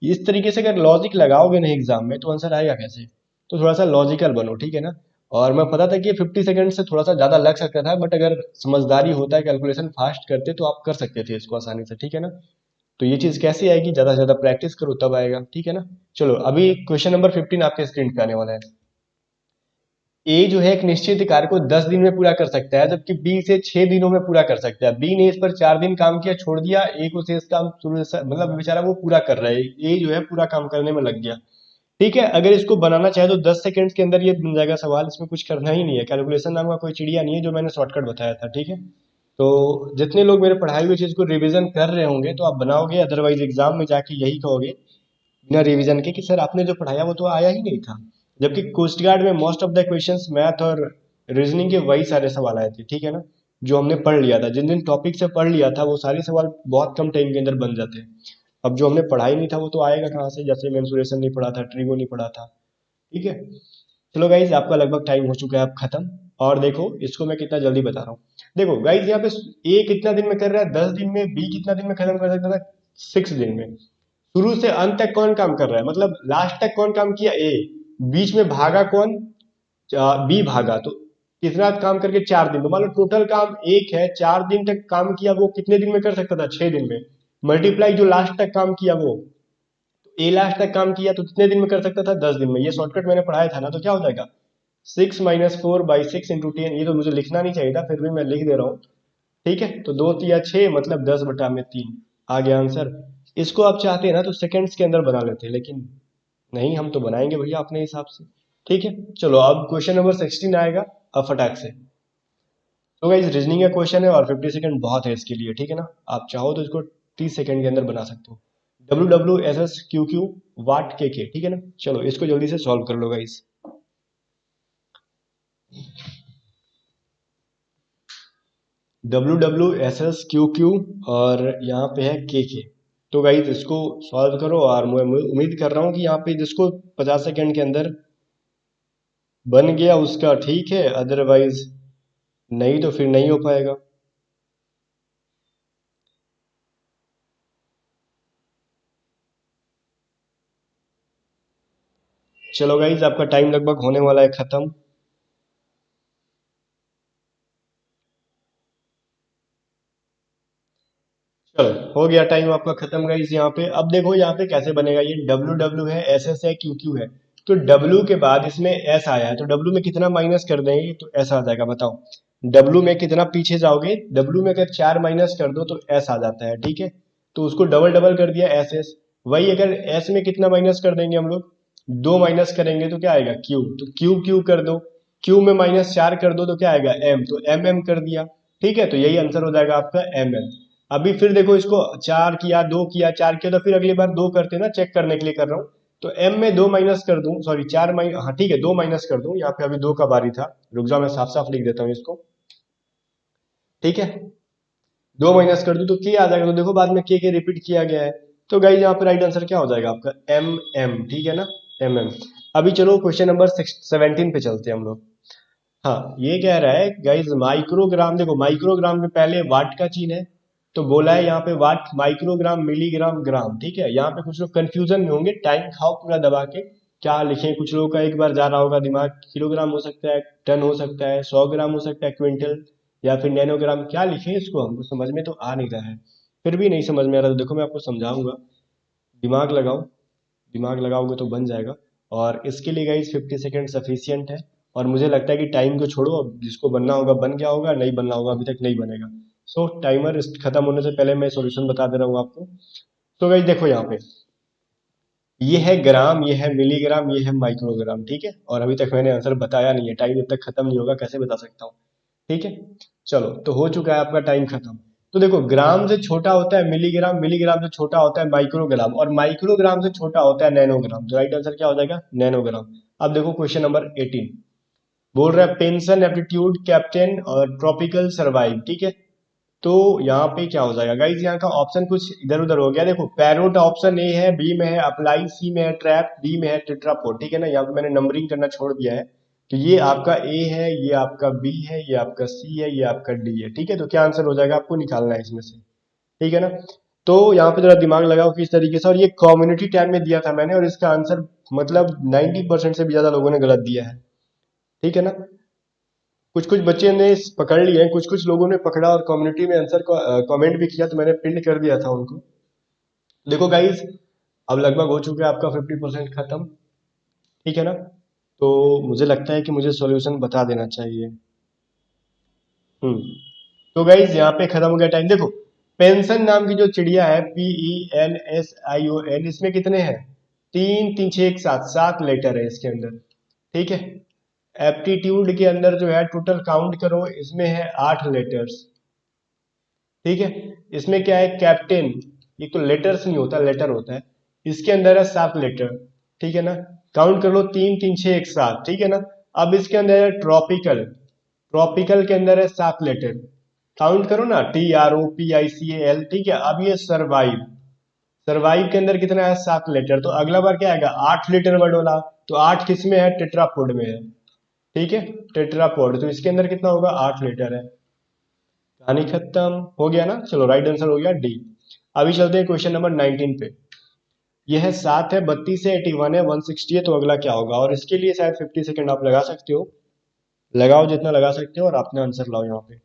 इस तरीके से अगर लॉजिक लगाओगे ना एग्जाम में, तो आंसर आएगा कैसे। तो थोड़ा सा लॉजिकल बनो, ठीक है ना। और मैं पता था कि 50 सेकंड से थोड़ा सा ज्यादा लग सकता था, बट अगर समझदारी होता है, कैलकुलेशन फास्ट करते, तो आप कर सकते थे इसको आसानी से, ठीक है ना। तो ये चीज कैसे आएगी, ज्यादा से ज्यादा प्रैक्टिस करो तब आएगा, ठीक है ना। चलो अभी क्वेश्चन नंबर 15 आपके स्क्रीन पे आने वाला है। ए जो है एक निश्चित कार्य को 10 दिन में पूरा कर सकता है, जबकि बी इसे 6 दिनों में पूरा कर सकता है। बी ने इस पर 4 दिन काम किया, छोड़ दिया। ए को शेष काम मतलब बेचारा वो पूरा कर रहा है, ए जो है पूरा काम करने में लग गया, ठीक है। अगर इसको बनाना चाहे तो 10 सेकंड के अंदर ये बन जाएगा सवाल, इसमें कुछ करना ही नहीं है, कैलकुलेशन नाम का कोई चिड़िया नहीं है, जो मैंने शॉर्टकट बताया था, ठीक है। तो जितने लोग मेरे पढ़ाई हुई चीज को रिवीजन कर रहे होंगे तो आप बनाओगे, अदरवाइज एग्जाम में जाके यही कहोगे बिना रिवीजन के कि सर आपने जो पढ़ाया वो तो आया ही नहीं था। जबकि कोस्ट गार्ड में most of the questions math और रीजनिंग के वही सारे सवाल आए थे, ठीक है ना, जो हमने पढ़ लिया था। जिन जिन टॉपिक से पढ़ लिया था वो सारे सवाल बहुत कम टाइम के अंदर बन जाते हैं। अब जो हमने पढ़ाई नहीं था वो तो आएगा कहाँ से, जैसे मेंसुरेशन नहीं पढ़ा था, ट्रिगो नहीं पढ़ा था, ठीक है। चलो गाइज आपका लगभग टाइम हो चुका है अब खत्म। और देखो इसको मैं कितना जल्दी बता रहा हूँ। देखो गाइज यहाँ पे ए कितना दिन में कर रहा है, 10 दिन में। बी कितना दिन में खत्म कर सकता था, 6 दिन में। शुरू से अंत तक कौन काम कर रहा है, मतलब लास्ट तक कौन काम किया, ए। बीच में भागा कौन, बी भागा, तो कितना काम करके 4 दिन, तो मान लो टोटल काम एक है, 4 दिन तक काम किया, वो कितने दिन में कर सकता था, 6 दिन में। मल्टीप्लाई जो लास्ट तक काम किया वो, ए लास्ट तक काम किया तो कितने दिन में कर सकता था, 10 दिन में। ये शॉर्टकट मैंने पढ़ाया था ना, तो क्या हो जाएगा 6 - 4/6 × 10। ये तो मुझे लिखना नहीं चाहिए था, फिर भी मैं लिख दे रहा हूँ। ठीक है, तो 2 × 6 मतलब 10/3 आ गया आंसर। इसको आप चाहते हैं ना तो सेकंड्स के अंदर बना लेते हैं, लेकिन नहीं, हम तो बनाएंगे भैया अपने हिसाब से। ठीक है, चलो अब क्वेश्चन नंबर 16 आएगा, अब फटाक से। तो गाइस रीजनिंग का क्वेश्चन है और 50 सेकंड बहुत है इसके लिए, ठीक है ना। आप चाहो तो इसको 30 सेकंड के अंदर बना सकते हो। WWSSQQ वाट के, ठीक है ना। चलो इसको जल्दी से सॉल्व कर लो गाइस। WWSSQQ और यहाँ पे है के। तो गाइस इसको सॉल्व करो, और मैं उम्मीद कर रहा हूँ कि यहाँ पे जिसको 50 सेकंड के अंदर बन गया उसका ठीक है, अदरवाइज नहीं तो फिर नहीं हो पाएगा। चलो गाइज आपका टाइम लगभग होने वाला है खत्म। चलो हो गया टाइम आपका खत्म गाइज। यहाँ पे अब देखो यहाँ पे कैसे बनेगा, ये डब्ल्यू डब्ल्यू है, एस एस है, क्यू क्यू है। तो डब्ल्यू के बाद इसमें एस आया है, तो डब्ल्यू में कितना माइनस कर देंगे तो एस आ जाएगा, बताओ। डब्ल्यू में कितना पीछे जाओगे, डब्ल्यू में अगर 4 माइनस कर दो तो एस आ जाता है, ठीक है। तो उसको डबल डबल कर दिया, एस एस। वही अगर एस में कितना माइनस कर देंगे हम लोग, 2 माइनस करेंगे तो क्या आएगा, क्यू, तो क्यू क्यू कर दो। क्यू में -4 कर दो तो क्या आएगा, एम, तो एम एम कर दिया। ठीक है, तो यही आंसर हो जाएगा आपका एम एम। अभी फिर देखो इसको 4 किया, 2 किया, 4 किया, तो फिर अगली बार 2 करते ना, चेक करने के लिए कर रहा हूँ। तो एम में 2 माइनस कर दूं, सॉरी 4 माइनस, हाँ ठीक है 2 माइनस कर दूं, यहाँ पे अभी 2 का बारी था। रुक जाओ मैं साफ साफ लिख देता हूँ इसको। ठीक है, 2 माइनस कर दूं तो के आ जाएगा, तो देखो बाद में के रिपीट किया गया है। तो गाइस यहाँ पे राइट आंसर क्या हो जाएगा आपका, एम एम, ठीक है ना, एम एम। अभी चलो क्वेश्चन नंबर 17 पे चलते हैं हम लोग। हाँ, ये कह रहा है गाइज माइक्रोग्राम, देखो माइक्रोग्राम में पहले वाट का चिन्ह है, तो बोला है यहाँ पे वाट, माइक्रोग्राम, मिलीग्राम, ग्राम, ठीक है। यहाँ पे कुछ लोग कंफ्यूजन में होंगे, टाइम खाओ पूरा दबा के, क्या लिखें। कुछ लोगों का एक बार जा रहा होगा दिमाग, किलोग्राम हो सकता है, टन हो सकता है, 100 ग्राम हो सकता है, क्विंटल, या फिर नैनोग्राम, क्या लिखें इसको, हमको समझ में तो आ नहीं रहा है। फिर भी नहीं समझ में आ रहा तो देखो मैं आपको समझाऊंगा, दिमाग लगाओ, दिमाग लगाओगे तो बन जाएगा। और इसके लिए गाइज 50 सेकेंड सफिशियंट है। और मुझे लगता है कि टाइम को छोड़ो, अब जिसको बनना होगा बन गया होगा, नहीं बनना होगा अभी तक नहीं बनेगा। सो टाइमर खत्म होने से पहले मैं सॉल्यूशन बता दे रहा हूँ आपको। तो गाइज देखो यहाँ पे, ये है ग्राम, ये है मिलीग्राम, ये है माइक्रोग्राम, ठीक है। और अभी तक मैंने आंसर बताया नहीं है, टाइम जब तक खत्म नहीं होगा कैसे बता सकता हूँ। ठीक है, चलो तो हो चुका है आपका टाइम खत्म। तो देखो ग्राम से छोटा होता है मिलीग्राम, मिलीग्राम से छोटा होता है माइक्रोग्राम, और माइक्रोग्राम से छोटा होता है नैनोग्राम। तो राइट आंसर क्या हो जाएगा, नैनोग्राम। अब देखो क्वेश्चन नंबर 18, बोल रहा है पेंशन, एप्टीट्यूड, कैप्टन और ट्रॉपिकल सर्वाइव, ठीक है। तो यहाँ पे क्या हो जाएगा गाइज, यहाँ का ऑप्शन कुछ इधर उधर हो गया। देखो पैरोट ऑप्शन ए है, बी में है अप्लाई, सी में है ट्रैप, डी में है टेट्रापोड, ठीक है ना। यहाँ पे मैंने नंबरिंग करना छोड़ दिया है। तो ये आपका ए है, ये आपका बी है, ये आपका सी है, ये आपका डी है, ठीक है। तो क्या आंसर हो जाएगा आपको निकालना है इसमें से, ठीक है ना। तो यहाँ पे जरा दिमाग लगाओ किस तरीके से, और ये कम्युनिटी टैब में दिया था मैंने, और इसका आंसर मतलब 90% से भी ज्यादा लोगों ने गलत दिया है, ठीक है ना। कुछ कुछ बच्चे ने पकड़ लिए हैं, कुछ कुछ लोगों ने पकड़ा और कम्युनिटी में आंसर को कमेंट भी किया, तो मैंने पिन कर दिया था उनको। देखो गाइज अब लगभग हो चुका है आपका 50% खत्म, ठीक है ना। तो मुझे लगता है कि मुझे सॉल्यूशन बता देना चाहिए। हम्म, तो गाइज यहाँ पे खत्म हो गया टाइम। देखो पेंशन नाम की जो चिड़िया है, PENSION, इसमें कितने हैं, 3 3 6 1 7, 7 लेटर है इसके अंदर, ठीक है। एप्टीट्यूड के अंदर जो है टोटल काउंट करो, इसमें है 8 लेटर्स, ठीक है। इसमें क्या है कैप्टन, ये तो लेटर्स नहीं होता, लेटर होता है। इसके अंदर है 7 लेटर, ठीक है ना। काउंट कर लो, 3 3 6 1 7, ठीक है ना। अब इसके अंदर है ट्रॉपिकल, ट्रॉपिकल के अंदर है 7 लेटर, काउंट करो ना, TROPICAL, ठीक है। अब ये सर्वाइव, सर्वाइव के अंदर कितना है, 7 लेटर, तो अगला बार क्या आएगा, 8 लेटर वर्ड वाला। तो 8 किस में है, टेट्रापोड में है, ठीक है, टेट्रापोड। तो इसके अंदर कितना होगा, 8 लेटर है। कहानी खत्म हो गया ना। चलो राइट आंसर हो गया डी। अभी चलते हैं क्वेश्चन नंबर 19 पे। ये है 7 है, 32 है, 81 है, 160 है, तो अगला क्या होगा? और इसके लिए शायद 50 सेकंड आप लगा सकते हो, लगाओ जितना लगा सकते हो और अपने आंसर लाओ यहाँ पे।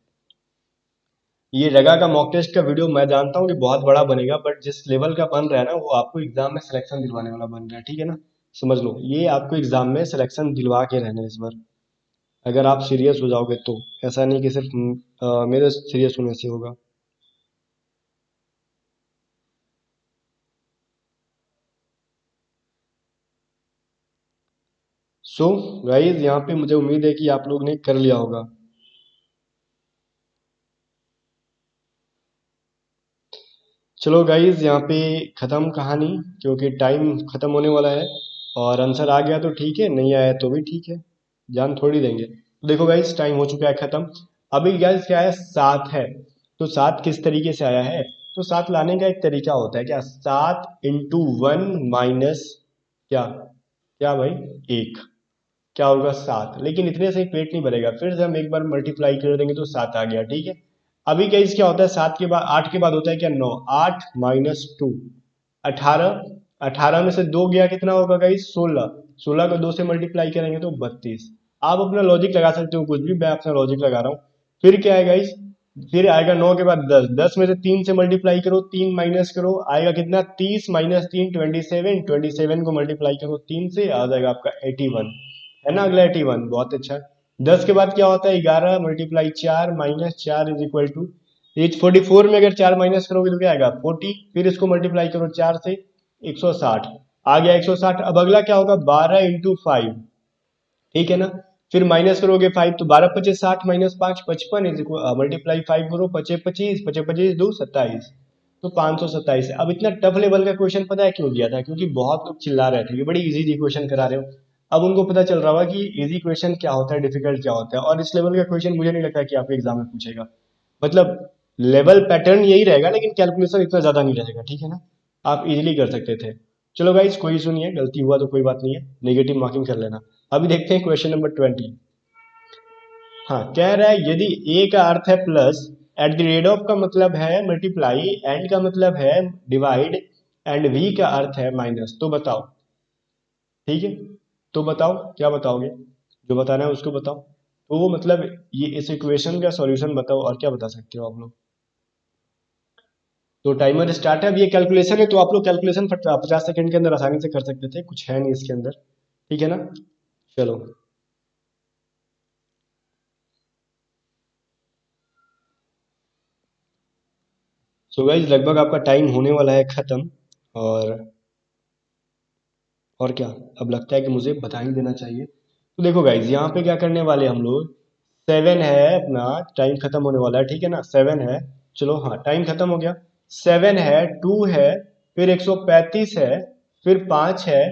ये रगा का मॉक टेस्ट का वीडियो मैं जानता हूँ कि बहुत बड़ा बनेगा, बट जिस लेवल का बन रहा है ना, वो आपको एग्जाम में सिलेक्शन दिलवाने वाला बन रहा है, ठीक है ना? समझ लो, ये आपको एग्जाम में सिलेक्शन दिलवा के रहना है इस बार, अगर आप सीरियस हो जाओगे तो। ऐसा नहीं कि सिर्फ मेरे सीरियस होने से होगा। सो गाइज, यहाँ पे मुझे उम्मीद है कि आप लोग ने कर लिया होगा। चलो गाइज, यहाँ पे खत्म कहानी, क्योंकि टाइम खत्म होने वाला है। और आंसर आ गया तो ठीक है, नहीं आया तो भी ठीक है, जान थोड़ी देंगे। तो देखो गाइज, टाइम हो चुका है खत्म। अभी गाइज क्या है, 7 है। तो 7 किस तरीके से आया है? तो 7 लाने का एक तरीका होता है क्या, 7 × 1 माइनस क्या, क्या भाई, 1। क्या होगा, 7। लेकिन इतने से पेट नहीं भरेगा, फिर से हम एक बार मल्टीप्लाई कर देंगे तो 7 आ गया, ठीक है। अभी गाइस क्या होता है, 7 के बाद 8 के बाद होता है क्या, 9। 8 - 2 18। 18 में से 2 गया, कितना होगा गाइस, 16। 16 को 2 से मल्टीप्लाई करेंगे तो 32। आप अपना लॉजिक लगा सकते हो कुछ भी, मैं अपना लॉजिक लगा रहा हूँ। फिर क्या है गाइस, फिर आएगा 9 के बाद 10। 10 में से 3 से मल्टीप्लाई करो, 3 माइनस करो, आएगा कितना, 30 - 3 27। 27 को मल्टीप्लाई करो 3 से, आ जाएगा आपका 81, है ना? अगला 81, बहुत अच्छा। 10 के बाद क्या होता है, 11 × 4 - 4 इज इक्वल टू, एज 44 में अगर 4 माइनस करोगे तो क्या आएगा, 40। फिर इसको मल्टीप्लाई करो 4 से, 160 आ गया, 160। अब अगला क्या होगा, 12 × 5, ठीक है ना? फिर माइनस करोगे 5, तो 12 × 25 60 - 5 55 इज इक्वल, मल्टीप्लाई 5 करो, 25 25 25 25 2 27, तो 527 है। अब इतना टफ लेवल का क्वेश्चन पता है क्यों दिया था? क्योंकि बहुत लोग चिल्ला रहे थे कि बड़ी इजी क्वेश्चन करा रहे हो। अब उनको पता चल रहा होगा कि इजी क्वेश्चन क्या होता है, डिफिकल्ट क्या होता है। और इस लेवल का क्वेश्चन मुझे नहीं लगता कि आपके एग्जाम में पूछेगा। मतलब लेवल पैटर्न यही रहेगा, लेकिन कैलकुलेशन इतना ज्यादा नहीं रहेगा, ठीक है ना? आप इजीली कर सकते थे। चलो गाइस, कोई इशू नहीं है, गलती हुआ तो कोई बात नहीं है, नेगेटिव मार्किंग कर लेना। अभी देखते हैं क्वेश्चन नंबर 20। हाँ, कह रहा है यदि ए का अर्थ है plus, at the rate of का मतलब है मल्टीप्लाई, एंड का मतलब है डिवाइड, एंड वी का अर्थ है माइनस, तो बताओ। ठीक है, तो बताओ क्या बताओगे, जो बताना है उसको बताओ। तो वो मतलब ये इस इक्वेशन का सॉल्यूशन बताओ, और क्या बता सकते हो आप लोग। तो टाइमर स्टार्ट है। अब ये कैलकुलेशन है, तो आप लोग कैलकुलेशन 50 सेकंड के अंदर आसानी से कर सकते थे, कुछ है नहीं इसके अंदर, ठीक है ना? चलो। सो गाइज, लगभग आपका टाइम होने वाला है खत्म। और और क्या, अब लगता है कि मुझे बता ही देना चाहिए। तो देखो गाइज, यहाँ पे क्या करने वाले हम लोग, 7 है अपना, टाइम खत्म होने वाला है, ठीक है ना? 7 है, चलो हाँ, टाइम खत्म हो गया। 7 है, 2 है, फिर 135 है, फिर 5 है,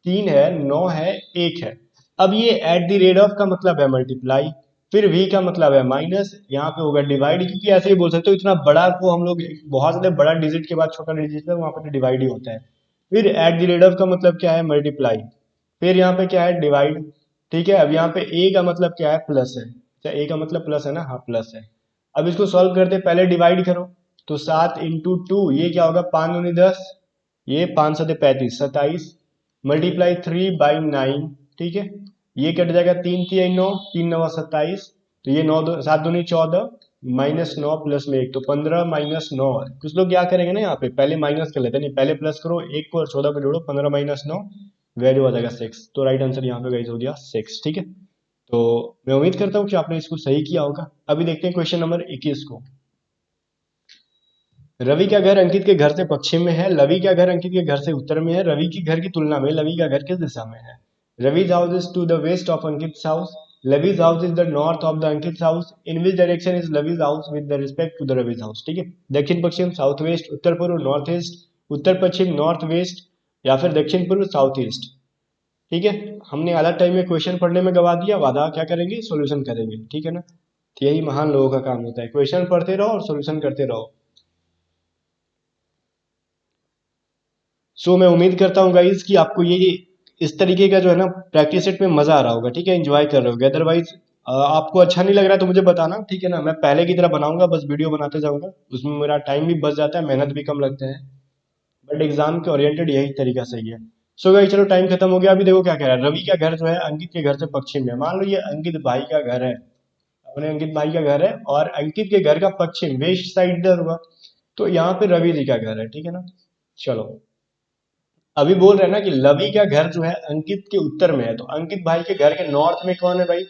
3 है, 9 है, 1 है। अब ये एट द रेट ऑफ का मतलब है मल्टीप्लाई, फिर वी का मतलब है माइनस, यहाँ पे होगा डिवाइड, क्योंकि ऐसे ही बोल सकते हो, इतना बड़ा को हम लोग, बहुत ज्यादा बड़ा डिजिट के बाद छोटा डिजिट है, वहां पे तो डिवाइड ही होता है। फिर एट द रेट ऑफ का मतलब क्या है, मल्टीप्लाई। फिर यहाँ पे क्या है, डिवाइड। ठीक है, अब यहाँ पे ए का मतलब क्या है, प्लस है। अच्छा, ए का मतलब प्लस है ना, हाँ प्लस है। अब इसको सॉल्व करते हैं, पहले डिवाइड करो। तो 7 × 2, ये क्या होगा, 5 दूनी 10, ये 5 7 35 27, मल्टीप्लाई 3/9, ठीक है। ये कट जाएगा, 3 3 9, 3 9 27, तो ये 9 7 दूनी 14, -9 प्लस में 1, तो 15 -9। कुछ लोग क्या करेंगे ना, यहाँ पे पहले माइनस कर लेते हैं, नहीं पहले प्लस करो, 1 को और 14 को जोड़ो, 15 - 9, वैल्यू आ जाएगा 6। तो राइट आंसर यहाँ पे गाइस हो गया 6, ठीक है। तो मैं उम्मीद करता हूँ कि आपने इसको सही किया होगा। अभी देखते हैं क्वेश्चन नंबर 21 को। रवि का घर अंकित के घर से पश्चिम में है, लवी का घर अंकित के घर से उत्तर में है। रवि के घर की तुलना में लवी का घर किस दिशा में है? Ravi's house is to the west of Ankit house, Lavi's house is the north of the Ankit house, in which direction is Lavi's house with the respect to the Ravi's house, ठीक है। दक्षिण पश्चिम, साउथ वेस्ट, उत्तर पूर्व, नॉर्थ ईस्ट, उत्तर पश्चिम, नॉर्थ वेस्ट, या फिर दक्षिण पूर्व, साउथ ईस्ट। ठीक है, हमने आधा टाइम में क्वेश्चन पढ़ने में गवा दिया, वादा क्या करेंगे, सॉल्यूशन करेंगे, ठीक है ना? तो यही महान लोगों का काम होता है, क्वेश्चन पढ़ते रहो और सॉल्यूशन करते रहो। सो मैं उम्मीद करता हूँ गाइज कि आपको ये इस तरीके का जो है ना प्रैक्टिस सेट में मजा आ रहा होगा, ठीक है, एंजॉय कर रहे होगे। अदरवाइज आपको अच्छा नहीं लग रहा है तो मुझे बताना, ठीक है ना? मैं पहले की तरह बनाऊंगा, बस वीडियो बनाते जाऊंगा, उसमें मेरा टाइम भी बच जाता है, मेहनत भी कम लगता है। बट एग्जाम के ओरिएंटेड यही तरीका सही है। सो गाइस चलो टाइम खत्म हो गया। अभी देखो क्या कह रहा है, रवि का घर जो है अंकित के घर से पश्चिम में। मान लो ये अंकित भाई का घर है, अपने अंकित भाई का घर है, और अंकित के घर का पश्चिम वेस्ट साइड इधर हुआ, तो यहाँ पे रवि जी का घर है, ठीक है ना। चलो अभी बोल रहे हैं ना कि लवी का घर जो है अंकित के उत्तर में है, तो अंकित भाई के घर के नॉर्थ में कौन है भाई,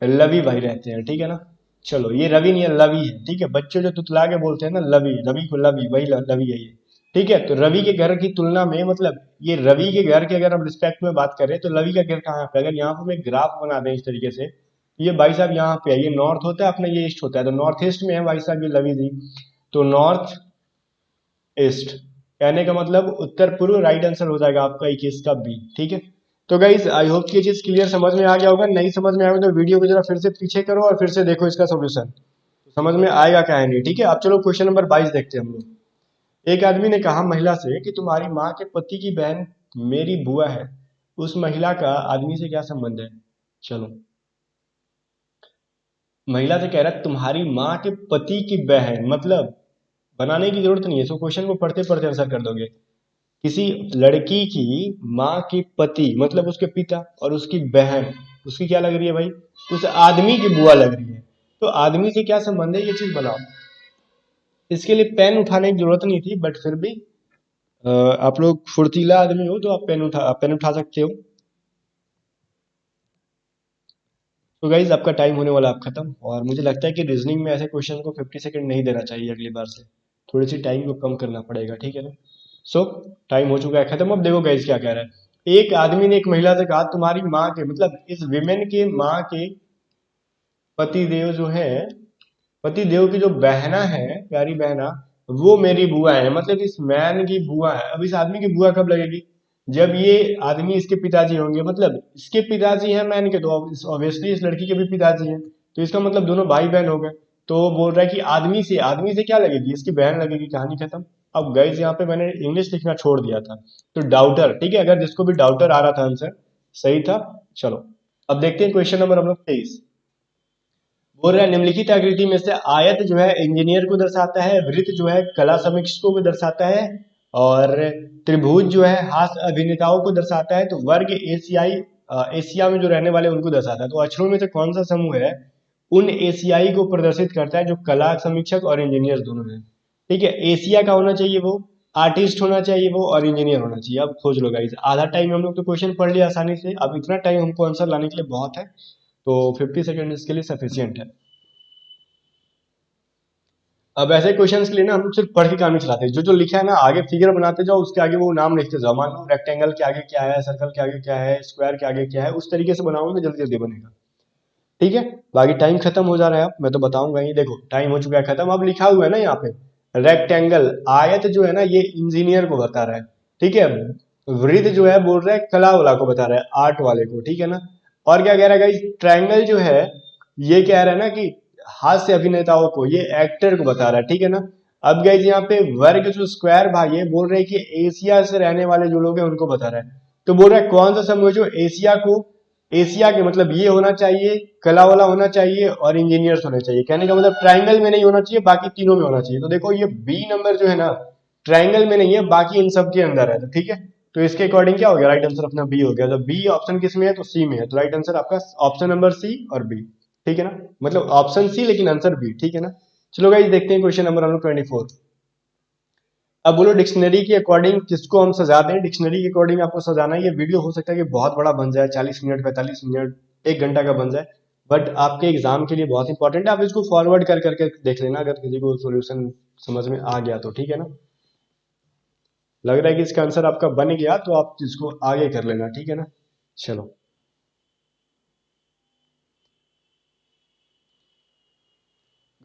लवी भाई रहते हैं, ठीक है ना। चलो ये रवि नहीं है, लवी है, ठीक है। बच्चे जो तुतला के बोलते हैं ना लवी, रवि को लवी, वही लवी है ये, ठीक है। तो रवि के घर की तुलना में, मतलब ये रवि के घर के अगर हम रिस्पेक्ट में बात करें तो लवी का घर कहाँ पे, अगर यहाँ पे हम एक ग्राफ बना दें इस तरीके से, ये भाई साहब यहाँ पे है, ये नॉर्थ होता है अपना, ये ईस्ट होता है, तो नॉर्थ ईस्ट में है भाई साहब ये लवी जी। तो नॉर्थ ईस्ट कहने का मतलब उत्तर पूर्व, राइट आंसर हो जाएगा आपका 21 का बी, ठीक है। तो गाइज आई होप कि ये चीज क्लियर समझ में आ गया होगा। नहीं समझ में आएगा तो वीडियो को जरा फिर से पीछे करो और फिर से देखो इसका सोल्यूशन, तो समझ में आएगा क्या है नहीं, ठीक है। अब चलो क्वेश्चन नंबर 22 देखते हैं हम लोग। एक आदमी ने कहा महिला से कि तुम्हारी माँ के पति की बहन मेरी बुआ है, उस महिला का आदमी से क्या संबंध है। चलो महिला से कह रहा है तुम्हारी माँ के पति की बहन, मतलब बनाने की जरूरत नहीं है, सो क्वेश्चन को पढ़ते पढ़ते आंसर कर दोगे। किसी लड़की की माँ की पति मतलब उसके पिता, और उसकी बहन उसकी क्या लग रही है भाई, उस आदमी की बुआ लग रही है। तो आदमी से क्या संबंध है, ये चीज बनाओ। इसके लिए पेन उठाने की जरूरत नहीं थी, बट फिर भी आप लोग फुर्तीला आदमी हो तो आप पेन उठा सकते हो। तो गाइज आपका टाइम होने वाला आप खत्म, और मुझे लगता है कि रीजनिंग में ऐसे क्वेश्चन को 50 सेकंड नहीं देना चाहिए, अगली बार से थोड़ी सी टाइम को कम करना पड़ेगा, ठीक है ना। सो टाइम हो चुका है खत्म। अब देखो गाइज क्या कह रहा है, एक आदमी ने एक महिला से कहा तुम्हारी माँ के, मतलब इस विमेन के माँ के पति देव जो है, पति देव की जो बहना है, प्यारी बहना, वो मेरी बुआ है, मतलब इस मैन की बुआ है। अब इस आदमी की बुआ कब लगेगी, जब ये आदमी इसके पिताजी होंगे, मतलब इसके पिताजी हैं मैन के, तो ऑब्वियसली इस लड़की के भी पिताजी हैं, तो इसका मतलब दोनों भाई बहन हो गए। तो वो बोल रहा है कि आदमी से क्या लगेगी, इसकी बहन लगेगी, कहानी खत्म। अब गाइस यहाँ पे मैंने इंग्लिश लिखना छोड़ दिया था, तो डाउटर, ठीक है, अगर जिसको भी डाउटर आ रहा था आंसर सही था। चलो अब देखते हैं क्वेश्चन नंबर हम लोग 23। बोल रहा है निम्नलिखित आकृति में से आयत जो है इंजीनियर को दर्शाता है, वृत्त जो है कला समीक्षकों को दर्शाता है, और त्रिभुज जो है हास्य अभिनेताओं को दर्शाता है, तो वर्ग एशिया में जो रहने वाले उनको दर्शाता है। तो अक्षरों में से कौन सा समूह है उन एशियाई को प्रदर्शित करता है जो कला समीक्षक और इंजीनियर दोनों है, ठीक है। एशिया का होना चाहिए वो, आर्टिस्ट होना चाहिए वो, और इंजीनियर होना चाहिए। अब खोज लो गाइस, आधा टाइम हम लोग तो क्वेश्चन पढ़ लिया आसानी से, अब इतना टाइम हमको आंसर लाने के लिए बहुत है, तो 50 सेकेंड इसके लिए सफिशियंट है। अब ऐसे क्वेश्चंस के लिए ना हम लोग सिर्फ पढ़ के काम नहीं चलाते, जो जो लिखा है ना आगे फिगर बनाते जाओ, उसके आगे वो नाम लिखते जाओ। मान लो रेक्टेंगल के आगे क्या है, सर्कल के आगे क्या है, स्क्वायर के आगे क्या है, उस तरीके से बनाओगे तो जल्दी जल्दी बनेगा, ठीक है। बाकी टाइम खत्म हो जा रहा है, अब मैं तो बताऊंगा ही, देखो टाइम हो चुका है खत्म। अब लिखा हुआ है ना यहाँ पे रेक्टेंगल, आयत जो है ना ये इंजीनियर को बता रहा है, ठीक है। वृत्त जो है बोल रहा है कला वाला को बता रहा है, आर्ट वाले को, ठीक है ना। और क्या कह रहा है गाइस, ट्रायंगल जो है ये कह रहा है ना कि हास्य अभिनेताओं को, ये एक्टर को बता रहा है, ठीक है ना। अब गाइस यहाँ पे वर्ग जो स्क्वायर भाई है बोल रहे हैं कि एशिया से रहने वाले जो लोग हैं उनको बता रहा है, तो बोल रहा है कौन सा समूह है जो एशिया को, एशिया के मतलब ये होना चाहिए, कला वाला होना चाहिए और इंजीनियर्स होने चाहिए। कहने का मतलब ट्रायंगल में नहीं होना चाहिए, बाकी तीनों में होना चाहिए। तो देखो ये बी नंबर जो है ना ट्रायंगल में नहीं है, बाकी इन सब के अंदर है, तो ठीक है। तो इसके अकॉर्डिंग क्या हो गया, राइट आंसर अपना बी हो गया। तो बी ऑप्शन किस में है, तो सी में है, तो राइट आंसर आपका ऑप्शन नंबर सी और बी, ठीक है ना। मतलब ऑप्शन सी लेकिन आंसर बी, ठीक है ना। चलो गाइस देखते हैं क्वेश्चन नंबर हम लोग 24। अब बोलो डिक्शनरी के अकॉर्डिंग किसको हम सजा दें, डिक्शनरी के अकॉर्डिंग आपको सजाना है। ये वीडियो हो सकता है कि बहुत बड़ा बन जाए, 40 मिनट 45 मिनट 1 घंटा का बन जाए, बट आपके एग्जाम के लिए बहुत इंपॉर्टेंट है। आप इसको फॉरवर्ड कर करके देख लेना, अगर किसी को सोल्यूशन समझ में आ गया तो, ठीक है ना। लग रहा है कि इसका आंसर आपका बन गया, तो आप इसको आगे कर लेना, ठीक है ना। चलो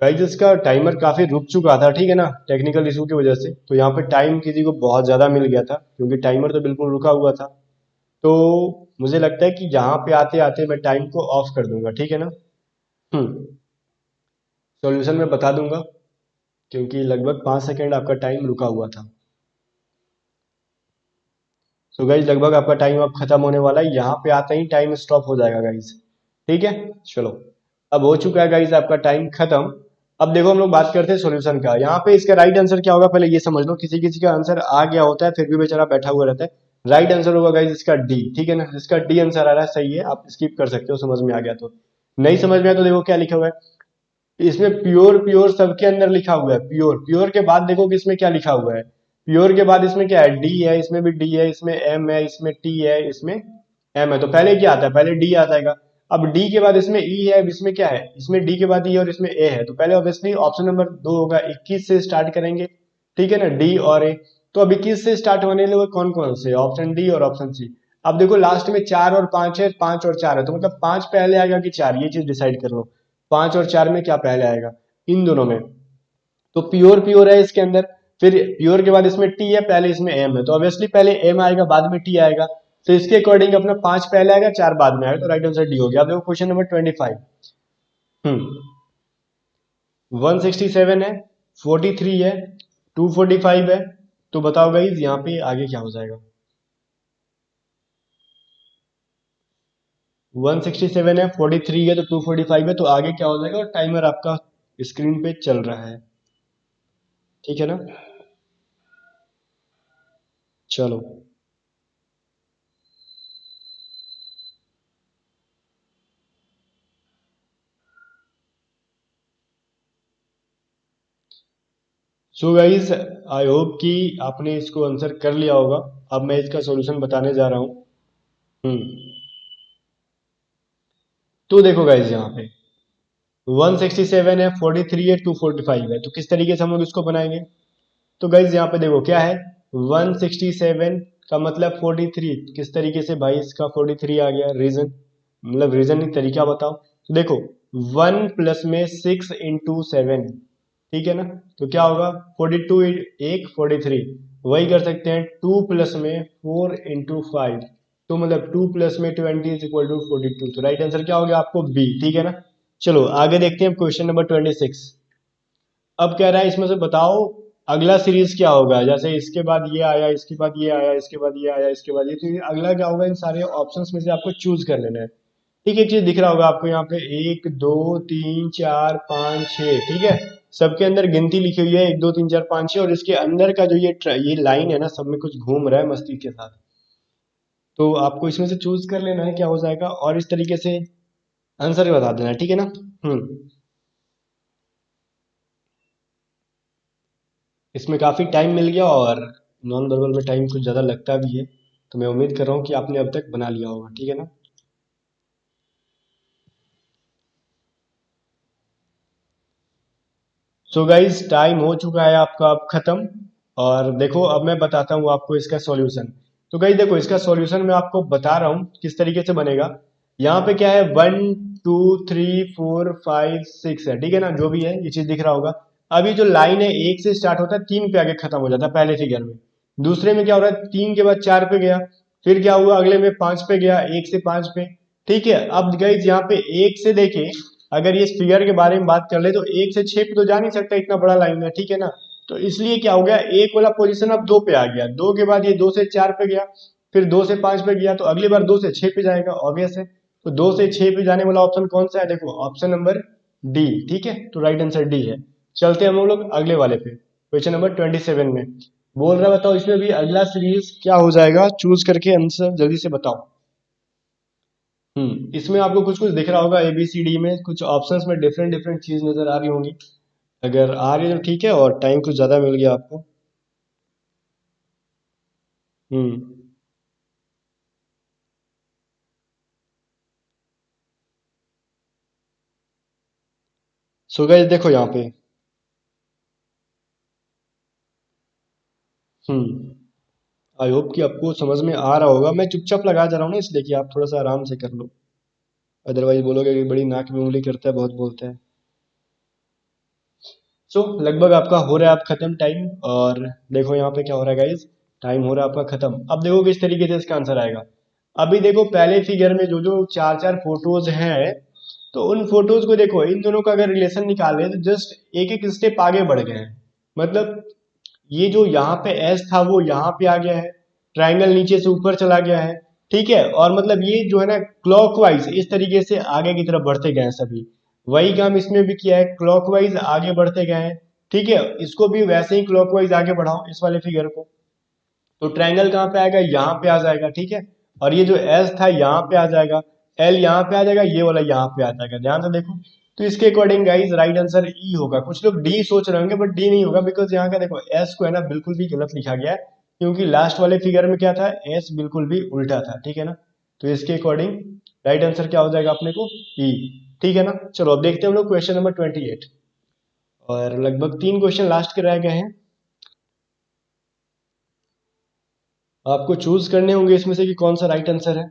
गाइस इसका टाइमर काफी रुक चुका था, ठीक है ना, टेक्निकल इशू की वजह से। तो यहाँ पे टाइम किसी को बहुत ज्यादा मिल गया था, क्योंकि टाइमर तो बिल्कुल रुका हुआ था। तो मुझे लगता है कि यहाँ पे आते आते मैं टाइम को ऑफ कर दूंगा, ठीक है ना। सॉल्यूशन में बता दूंगा, क्योंकि लगभग 5 सेकेंड आपका टाइम रुका हुआ था। सो गाइज लगभग आपका टाइम अब खत्म होने वाला है, यहाँ पे आते ही टाइम स्टॉप हो जाएगा गाइज, ठीक है। चलो अब हो चुका है गाइज आपका टाइम खत्म। अब देखो हम लोग बात करते हैं सॉल्यूशन का। यहाँ पे इसका राइट आंसर क्या होगा पहले ये समझ लो। किसी किसी का आंसर आ गया होता है फिर भी बेचारा बैठा हुआ रहता है। राइट आंसर होगा गाइस इसका डी, ठीक है ना। इसका डी आंसर आ रहा है, सही है, आप स्किप कर सकते हो समझ में आ गया तो। नहीं समझ में आया तो देखो क्या लिखा हुआ है इसमें, प्योर प्योर सबके अंदर लिखा हुआ है प्योर। प्योर के बाद देखो कि इसमें क्या लिखा हुआ है। प्योर के बाद इसमें क्या है, डी है, इसमें भी डी है, इसमें एम है, इसमें टी है, इसमें एम है। तो पहले क्या आता है, पहले डी आ जाएगा। अब डी के बाद इसमें ई है, अब इसमें क्या है, इसमें डी के बाद ई और इसमें ए है। तो पहले ऑब्वियसली ऑप्शन नंबर 2 होगा। 21 से स्टार्ट करेंगे, ठीक है ना, डी और ए। तो अब 21 से स्टार्ट होने वाले कौन कौन से, ऑप्शन डी और ऑप्शन सी। अब देखो लास्ट में 4 और 5 है, 5 और 4 है, तो मतलब 5 पहले आएगा कि 4, ये चीज डिसाइड कर लो। 5 और 4 में क्या पहले आएगा इन दोनों में। तो प्योर प्योर है इसके अंदर, फिर प्योर के बाद इसमें टी है, पहले इसमें एम है, तो ऑब्वियसली पहले एम आएगा बाद में टी आएगा। तो इसके अकॉर्डिंग अपना 5 पहले आएगा 4 बाद में आएगा, तो राइट आंसर डी हो गया। अब देखो क्वेश्चन नंबर 25। 167 है, 43 है, 245 है। तो बताओ गाइज यहाँ पे आगे क्या हो जाएगा। 167 है, 43 है, तो 245 है, तो आगे क्या हो जाएगा। और टाइमर आपका स्क्रीन पे चल रहा है, ठीक है ना। चलो सो गाइज, आई होप कि आपने इसको आंसर कर लिया होगा। अब मैं इसका सॉल्यूशन बताने जा रहा हूँ। हम्म तो देखो गाइज यहाँ पे 167 है, 43 है, 245 है, तो किस तरीके से हम लोग इसको बनाएंगे। तो गाइज यहाँ पे देखो क्या है, 167 का मतलब 43, किस तरीके से भाई इसका 43 आ गया, रीजन मतलब रीजन तरीका बताओ। तो देखो 1 प्लस में 6 इंटू 7, ठीक है ना। तो क्या होगा 42, एक 43। वही कर सकते हैं 2 प्लस में 4 इंटू 5, तो मतलब 2 प्लस में 20 इज इक्वल टू 42। तो राइट आंसर क्या हो गया आपको बी, ठीक है ना। चलो आगे देखते हैं क्वेश्चन नंबर 26। अब कह रहा है इसमें से बताओ अगला सीरीज क्या होगा। जैसे इसके बाद ये आया, इसके बाद ये आया, इसके बाद ये आया, इसके बाद ये, तो ये अगला क्या होगा। इन सारे ऑप्शंस में से आपको चूज कर लेना है। ठीक है, चीज दिख रहा होगा आपको यहाँ पे 1 2 3 4 5 6, ठीक है। सबके अंदर गिनती लिखी हुई है 1 2 3 4 5 6, और इसके अंदर का जो ये लाइन है ना, सब में कुछ घूम रहा है मस्ती के साथ। तो आपको इसमें से चूज कर लेना है क्या हो जाएगा, और इस तरीके से आंसर बता देना है, ठीक है ना। इसमें काफी टाइम मिल गया, और नॉन वर्बल में टाइम कुछ ज्यादा लगता भी है। तो मैं उम्मीद कर रहा हूँ कि आपने अब तक बना लिया होगा, ठीक है ना। सो गाइज टाइम हो चुका है आपका अब खत्म। और देखो अब मैं बताता हूँ आपको इसका सॉल्यूशन। तो गाइज देखो इसका सॉल्यूशन मैं आपको बता रहा हूँ किस तरीके से बनेगा। यहाँ पे क्या है 1 2 3 4 5 6 है, ठीक है ना, जो भी है ये चीज दिख रहा होगा। अब ये जो लाइन है 1 से स्टार्ट होता है, 3 पे आके खत्म हो जाता है पहले फिगर में। दूसरे में क्या हो रहा है, 3 के बाद 4 पे गया, फिर क्या हुआ अगले में 5 पे गया, 1 से 5 पे। ठीक है, अब गाइज यहाँ पे 1 से लेके, अगर ये फिगर के बारे में बात कर ले तो 1 से 6 पे तो जा नहीं सकता, इतना बड़ा लाइन है, ठीक है ना। तो इसलिए क्या हो गया, एक वाला पोजीशन अब 2 पे आ गया, 2 के बाद ये 2 से 4 पे गया, फिर 2 से 5 पे गया, तो अगली बार 2 से 6 पे जाएगा, ऑब्वियस है। तो 2 से 6 पे जाने वाला ऑप्शन कौन सा है, देखो ऑप्शन नंबर डी, ठीक है। तो राइट आंसर डी है। चलते हैं हम लोग अगले वाले पे, क्वेश्चन नंबर 27 में। बोल रहा है बताओ इसमें भी अगला सीरीज क्या हो जाएगा, चूज करके आंसर जल्दी से बताओ। इसमें आपको कुछ कुछ दिख रहा होगा, ए बी सी डी में कुछ ऑप्शंस में डिफरेंट डिफरेंट चीज नजर आ रही होंगी। अगर आ रही है तो ठीक है, और टाइम कुछ ज्यादा मिल गया आपको। हम्म सो गाइस देखो यहाँ पे। हम्म आई होप कि आपको समझ में आ रहा होगा। मैं चुपचाप लगा जा रहा हूँ ना, इसलिए कि आप थोड़ा सा आराम से कर लो। अदरवाइज बोलोगे कि बड़ी नाक में उंगली करता है, बहुत बोलता है। सो लगभग आपका हो रहा है आप खत्म टाइम। और देखो यहाँ पे क्या हो रहा है गाइज, टाइम हो रहा है आपका खत्म। अब देखो किस तरीके से इसका आंसर आएगा। अभी देखो पहले फिगर में जो जो चार चार फोटोज हैं, तो उन फोटोज को देखो, इन दोनों का अगर रिलेशन निकाले तो जस्ट एक एक स्टेप आगे बढ़ गए हैं। मतलब ये जो यहाँ पे एस था वो यहाँ पे आ गया है, ट्राइंगल नीचे से ऊपर चला गया है, ठीक है। और मतलब ये जो है ना क्लॉकवाइज इस तरीके से आगे की तरफ बढ़ते गए हैं सभी। वही काम इसमें भी किया है, क्लॉकवाइज आगे बढ़ते गए हैं। ठीक है, इसको भी वैसे ही क्लॉकवाइज आगे बढ़ाओ इस वाले फिगर को, तो ट्रायंगल कहाँ पे आएगा, यहाँ पे आ जाएगा। ठीक है, और ये जो एस था यहाँ पे आ जाएगा, एल यहाँ पे आ जाएगा, ये वाला यहाँ पे आ जाएगा। ध्यान से देखो, तो इसके अकॉर्डिंग गाइस राइट आंसर ई होगा। कुछ लोग डी सोच रहे होंगे बट डी नहीं होगा, बिकॉज यहाँ का देखो एस को है ना बिल्कुल भी गलत लिखा गया है, क्योंकि लास्ट वाले फिगर में क्या था, एस बिल्कुल भी उल्टा था। ठीक है ना, तो इसके अकॉर्डिंग राइट आंसर क्या हो जाएगा अपने को, ई। ठीक है ना, चलो अब देखते हैं हम लोग क्वेश्चन नंबर 28, और लगभग 3 क्वेश्चन लास्ट के रह गए हैं। आपको चूज करने होंगे इसमें से कि कौन सा राइट आंसर है।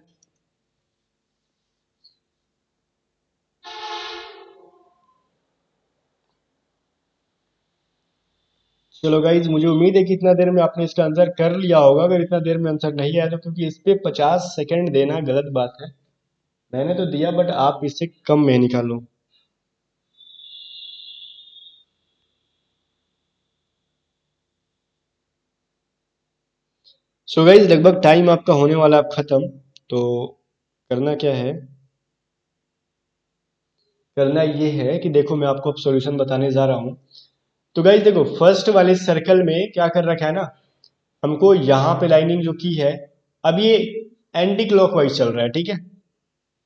चलो गाइज, मुझे उम्मीद है कि इतना देर में आपने इसका आंसर कर लिया होगा। अगर इतना देर में आंसर नहीं आया तो क्योंकि इस पे 50 सेकंड देना गलत बात है। मैंने तो दिया बट आप इससे कम में निकालो। सो गाइज, लगभग टाइम आपका होने वाला अब खत्म। तो करना क्या है, करना ये है कि देखो मैं आपको अब सॉल्यूशन बताने जा रहा हूँ। तो गाइज देखो, फर्स्ट वाले सर्कल में क्या कर रखा है ना, हमको यहाँ पे लाइनिंग जो की है, अब ये एंटी क्लॉकवाइज चल रहा है। ठीक है,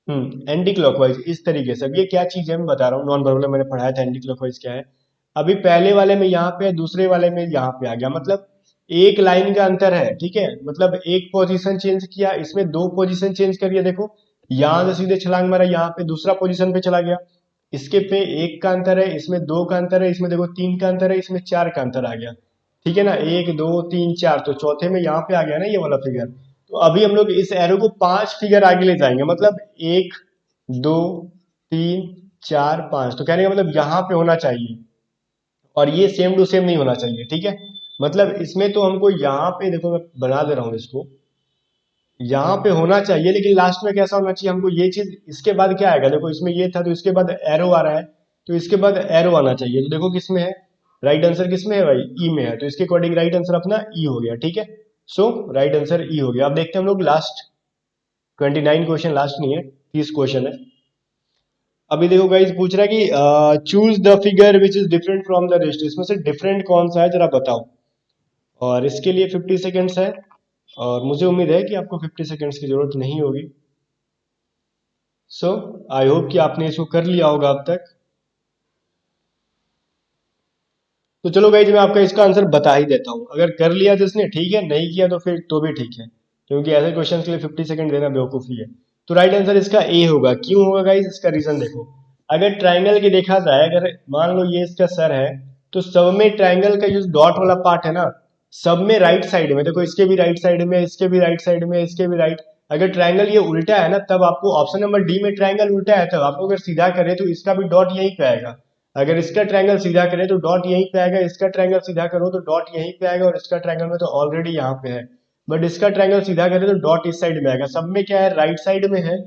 एंटी क्लॉकवाइज इस तरीके से। अब ये क्या चीज है मैं बता रहा हूँ, नॉन वर्बल मैंने पढ़ाया था एंटी क्लॉकवाइज क्या है। अभी पहले वाले में यहाँ पे, दूसरे वाले में यहाँ पे आ गया, मतलब एक लाइन का अंतर है। ठीक है, मतलब एक पोजीशन चेंज किया, इसमें दो पोजीशन चेंज करिए। देखो यहाँ से सीधे छलांग मारा, यहाँ पे दूसरा पोजीशन पे चला गया। इसके पे एक का अंतर है, इसमें दो का अंतर है, इसमें देखो तीन का अंतर है, इसमें चार का अंतर आ गया। ठीक है ना, एक दो तीन चार, तो चौथे में यहाँ पे आ गया ना ये वाला फिगर। तो अभी हम लोग इस एरो को 5 फिगर आगे ले जाएंगे, मतलब एक दो तीन चार पांच, तो कहने का मतलब यहाँ पे होना चाहिए, और ये सेम टू सेम नहीं होना चाहिए। ठीक है, मतलब इसमें तो हमको यहाँ पे देखो, मैं बना दे रहा हूँ इसको, यहाँ पे होना चाहिए, लेकिन लास्ट में कैसा होना चाहिए हमको, ये चीज इसके बाद क्या आएगा, देखो इसमें ये था तो इसके बाद एरो आ रहा है, तो इसके बाद एरो आना चाहिए। तो देखो किसमें है, राइट आंसर किसमें है भाई, ई में है, तो इसके अकॉर्डिंग राइट आंसर अपना ई हो गया। ठीक है, सो राइट आंसर ई हो गया। अब देखते हैं हम लोग लास्ट 29 क्वेश्चन, लास्ट नहीं है, 30 क्वेश्चन है। अभी देखो गाइस, पूछ रहा है कि choose the figure which is different from the rest, इसमें से डिफरेंट कौन सा है जरा बताओ। और इसके लिए 50 सेकेंड्स है, और मुझे उम्मीद है कि आपको 50 सेकेंड्स की जरूरत नहीं होगी। सो आई होप कि आपने इसको कर लिया होगा अब तक। तो चलो गाइज, मैं आपका इसका आंसर बता ही देता हूँ। अगर कर लिया जिसने ठीक है, नहीं किया तो फिर तो भी ठीक है, क्योंकि ऐसे क्वेश्चन के लिए 50 सेकंड देना बेवकूफ़ी है। तो राइट आंसर इसका ए होगा। क्यों होगा गाइज, इसका रीजन देखो। अगर ट्राइंगल की देखा जाए, अगर मान लो ये इसका सर है, तो सब में ट्राइंगल का जो डॉट वाला पार्ट है ना, सब में राइट साइड में देखो, इसके भी राइट साइड में, इसके भी राइट साइड में, इसके भी राइट। अगर ट्राइंगल ये उल्टा है ना, तब आपको ऑप्शन नंबर डी में ट्राइंगल उल्टा है, तब आपको अगर सीधा करे तो इसका भी डॉट यहीं पे आएगा। अगर इसका ट्रायंगल सीधा करें तो डॉट यहीं पे आएगा, इसका ट्रायंगल सीधा करो तो डॉट यहीं पे आएगा, और इसका ट्रायंगल में तो ऑलरेडी यहाँ पे है। बट इसका ट्रायंगल सीधा करें तो डॉट इस साइड में आएगा। सब में क्या है, राइट साइड में है,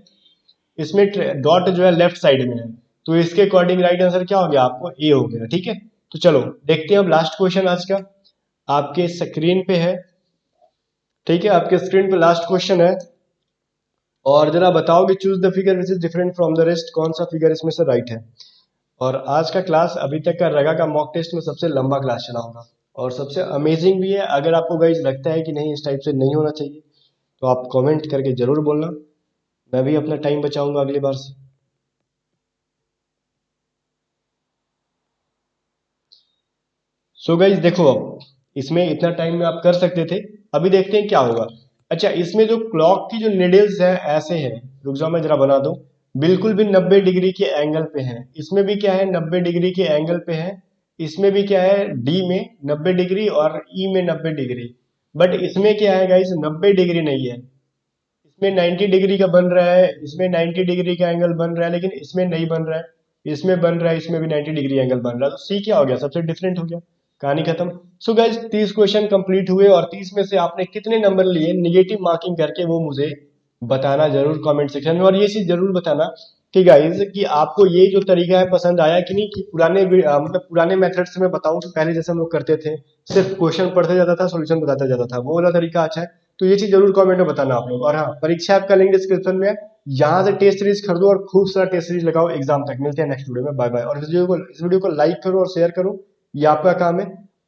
इसमें डॉट जो है लेफ्ट साइड में है। तो इसके अकॉर्डिंग राइट आंसर क्या हो गया, आपको ए हो गया। ठीक है, तो चलो देखते हैं अब लास्ट क्वेश्चन आज का, आपके स्क्रीन पे है। ठीक है, आपके स्क्रीन पे लास्ट क्वेश्चन है, और जरा बताओ कि choose the figure which is different from the rest, कौन सा फिगर इसमें से राइट है। और आज का क्लास अभी तक का रगा का मॉक टेस्ट में सबसे लंबा क्लास चला होगा, और सबसे अमेजिंग भी है। अगर आपको गाइज लगता है कि नहीं इस टाइप से नहीं होना चाहिए, तो आप कमेंट करके जरूर बोलना, मैं भी अपना टाइम बचाऊंगा अगली बार से। सो गाइज देखो, अब इसमें इतना टाइम में आप कर सकते थे, अभी देखते हैं क्या होगा। अच्छा, इसमें जो क्लॉक की जो निडल्स है ऐसे है, रुक जाओ मैं जरा बना दूं, बिल्कुल भी 90 डिग्री के एंगल पे है। इसमें भी क्या है, 90 डिग्री के एंगल पे है। इसमें भी क्या है, डी में 90 डिग्री और ई में 90 डिग्री। बट इसमें क्या है गाइस, 90 डिग्री नहीं है, इसमें 90 डिग्री का बन रहा है, इसमें 90 डिग्री का एंगल बन रहा है, लेकिन इसमें नहीं बन रहा है। इसमें बन रहा है, इसमें भी 90 डिग्री एंगल बन रहा है। तो सी क्या हो गया, सबसे डिफरेंट हो गया, कहानी खत्म। सो गाइज 30 क्वेश्चन कंप्लीट हुए, और 30 में से आपने कितने नंबर लिए निगेटिव मार्किंग करके, वो मुझे बताना जरूर कमेंट सेक्शन में। और ये चीज जरूर बताना कि गाइज कि आपको ये जो तरीका है पसंद आया कि नहीं, कि मतलब पुराने मेथड से मैं बताऊं कि पहले जैसे हम लोग करते थे, सिर्फ क्वेश्चन पढ़ते जाता था, सॉल्यूशन बताता जाता था, वो वाला तरीका अच्छा है। तो ये चीज जरूर कमेंट में बताना आप लोग। और हाँ, परीक्षा आपका लिंक डिस्क्रिप्शन में है, यहाँ से टेस्ट सीरीज खरीदो और खूब सारा टेस्ट सीरीज लगाओ एग्जाम तक। मिलते हैं नेक्स्ट वीडियो में, बाय बाय। और इस वीडियो को लाइक करो और शेयर करो, ये आपका काम है।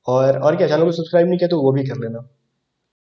और क्या, चैनल को सब्सक्राइब नहीं किया तो वो भी कर लेना।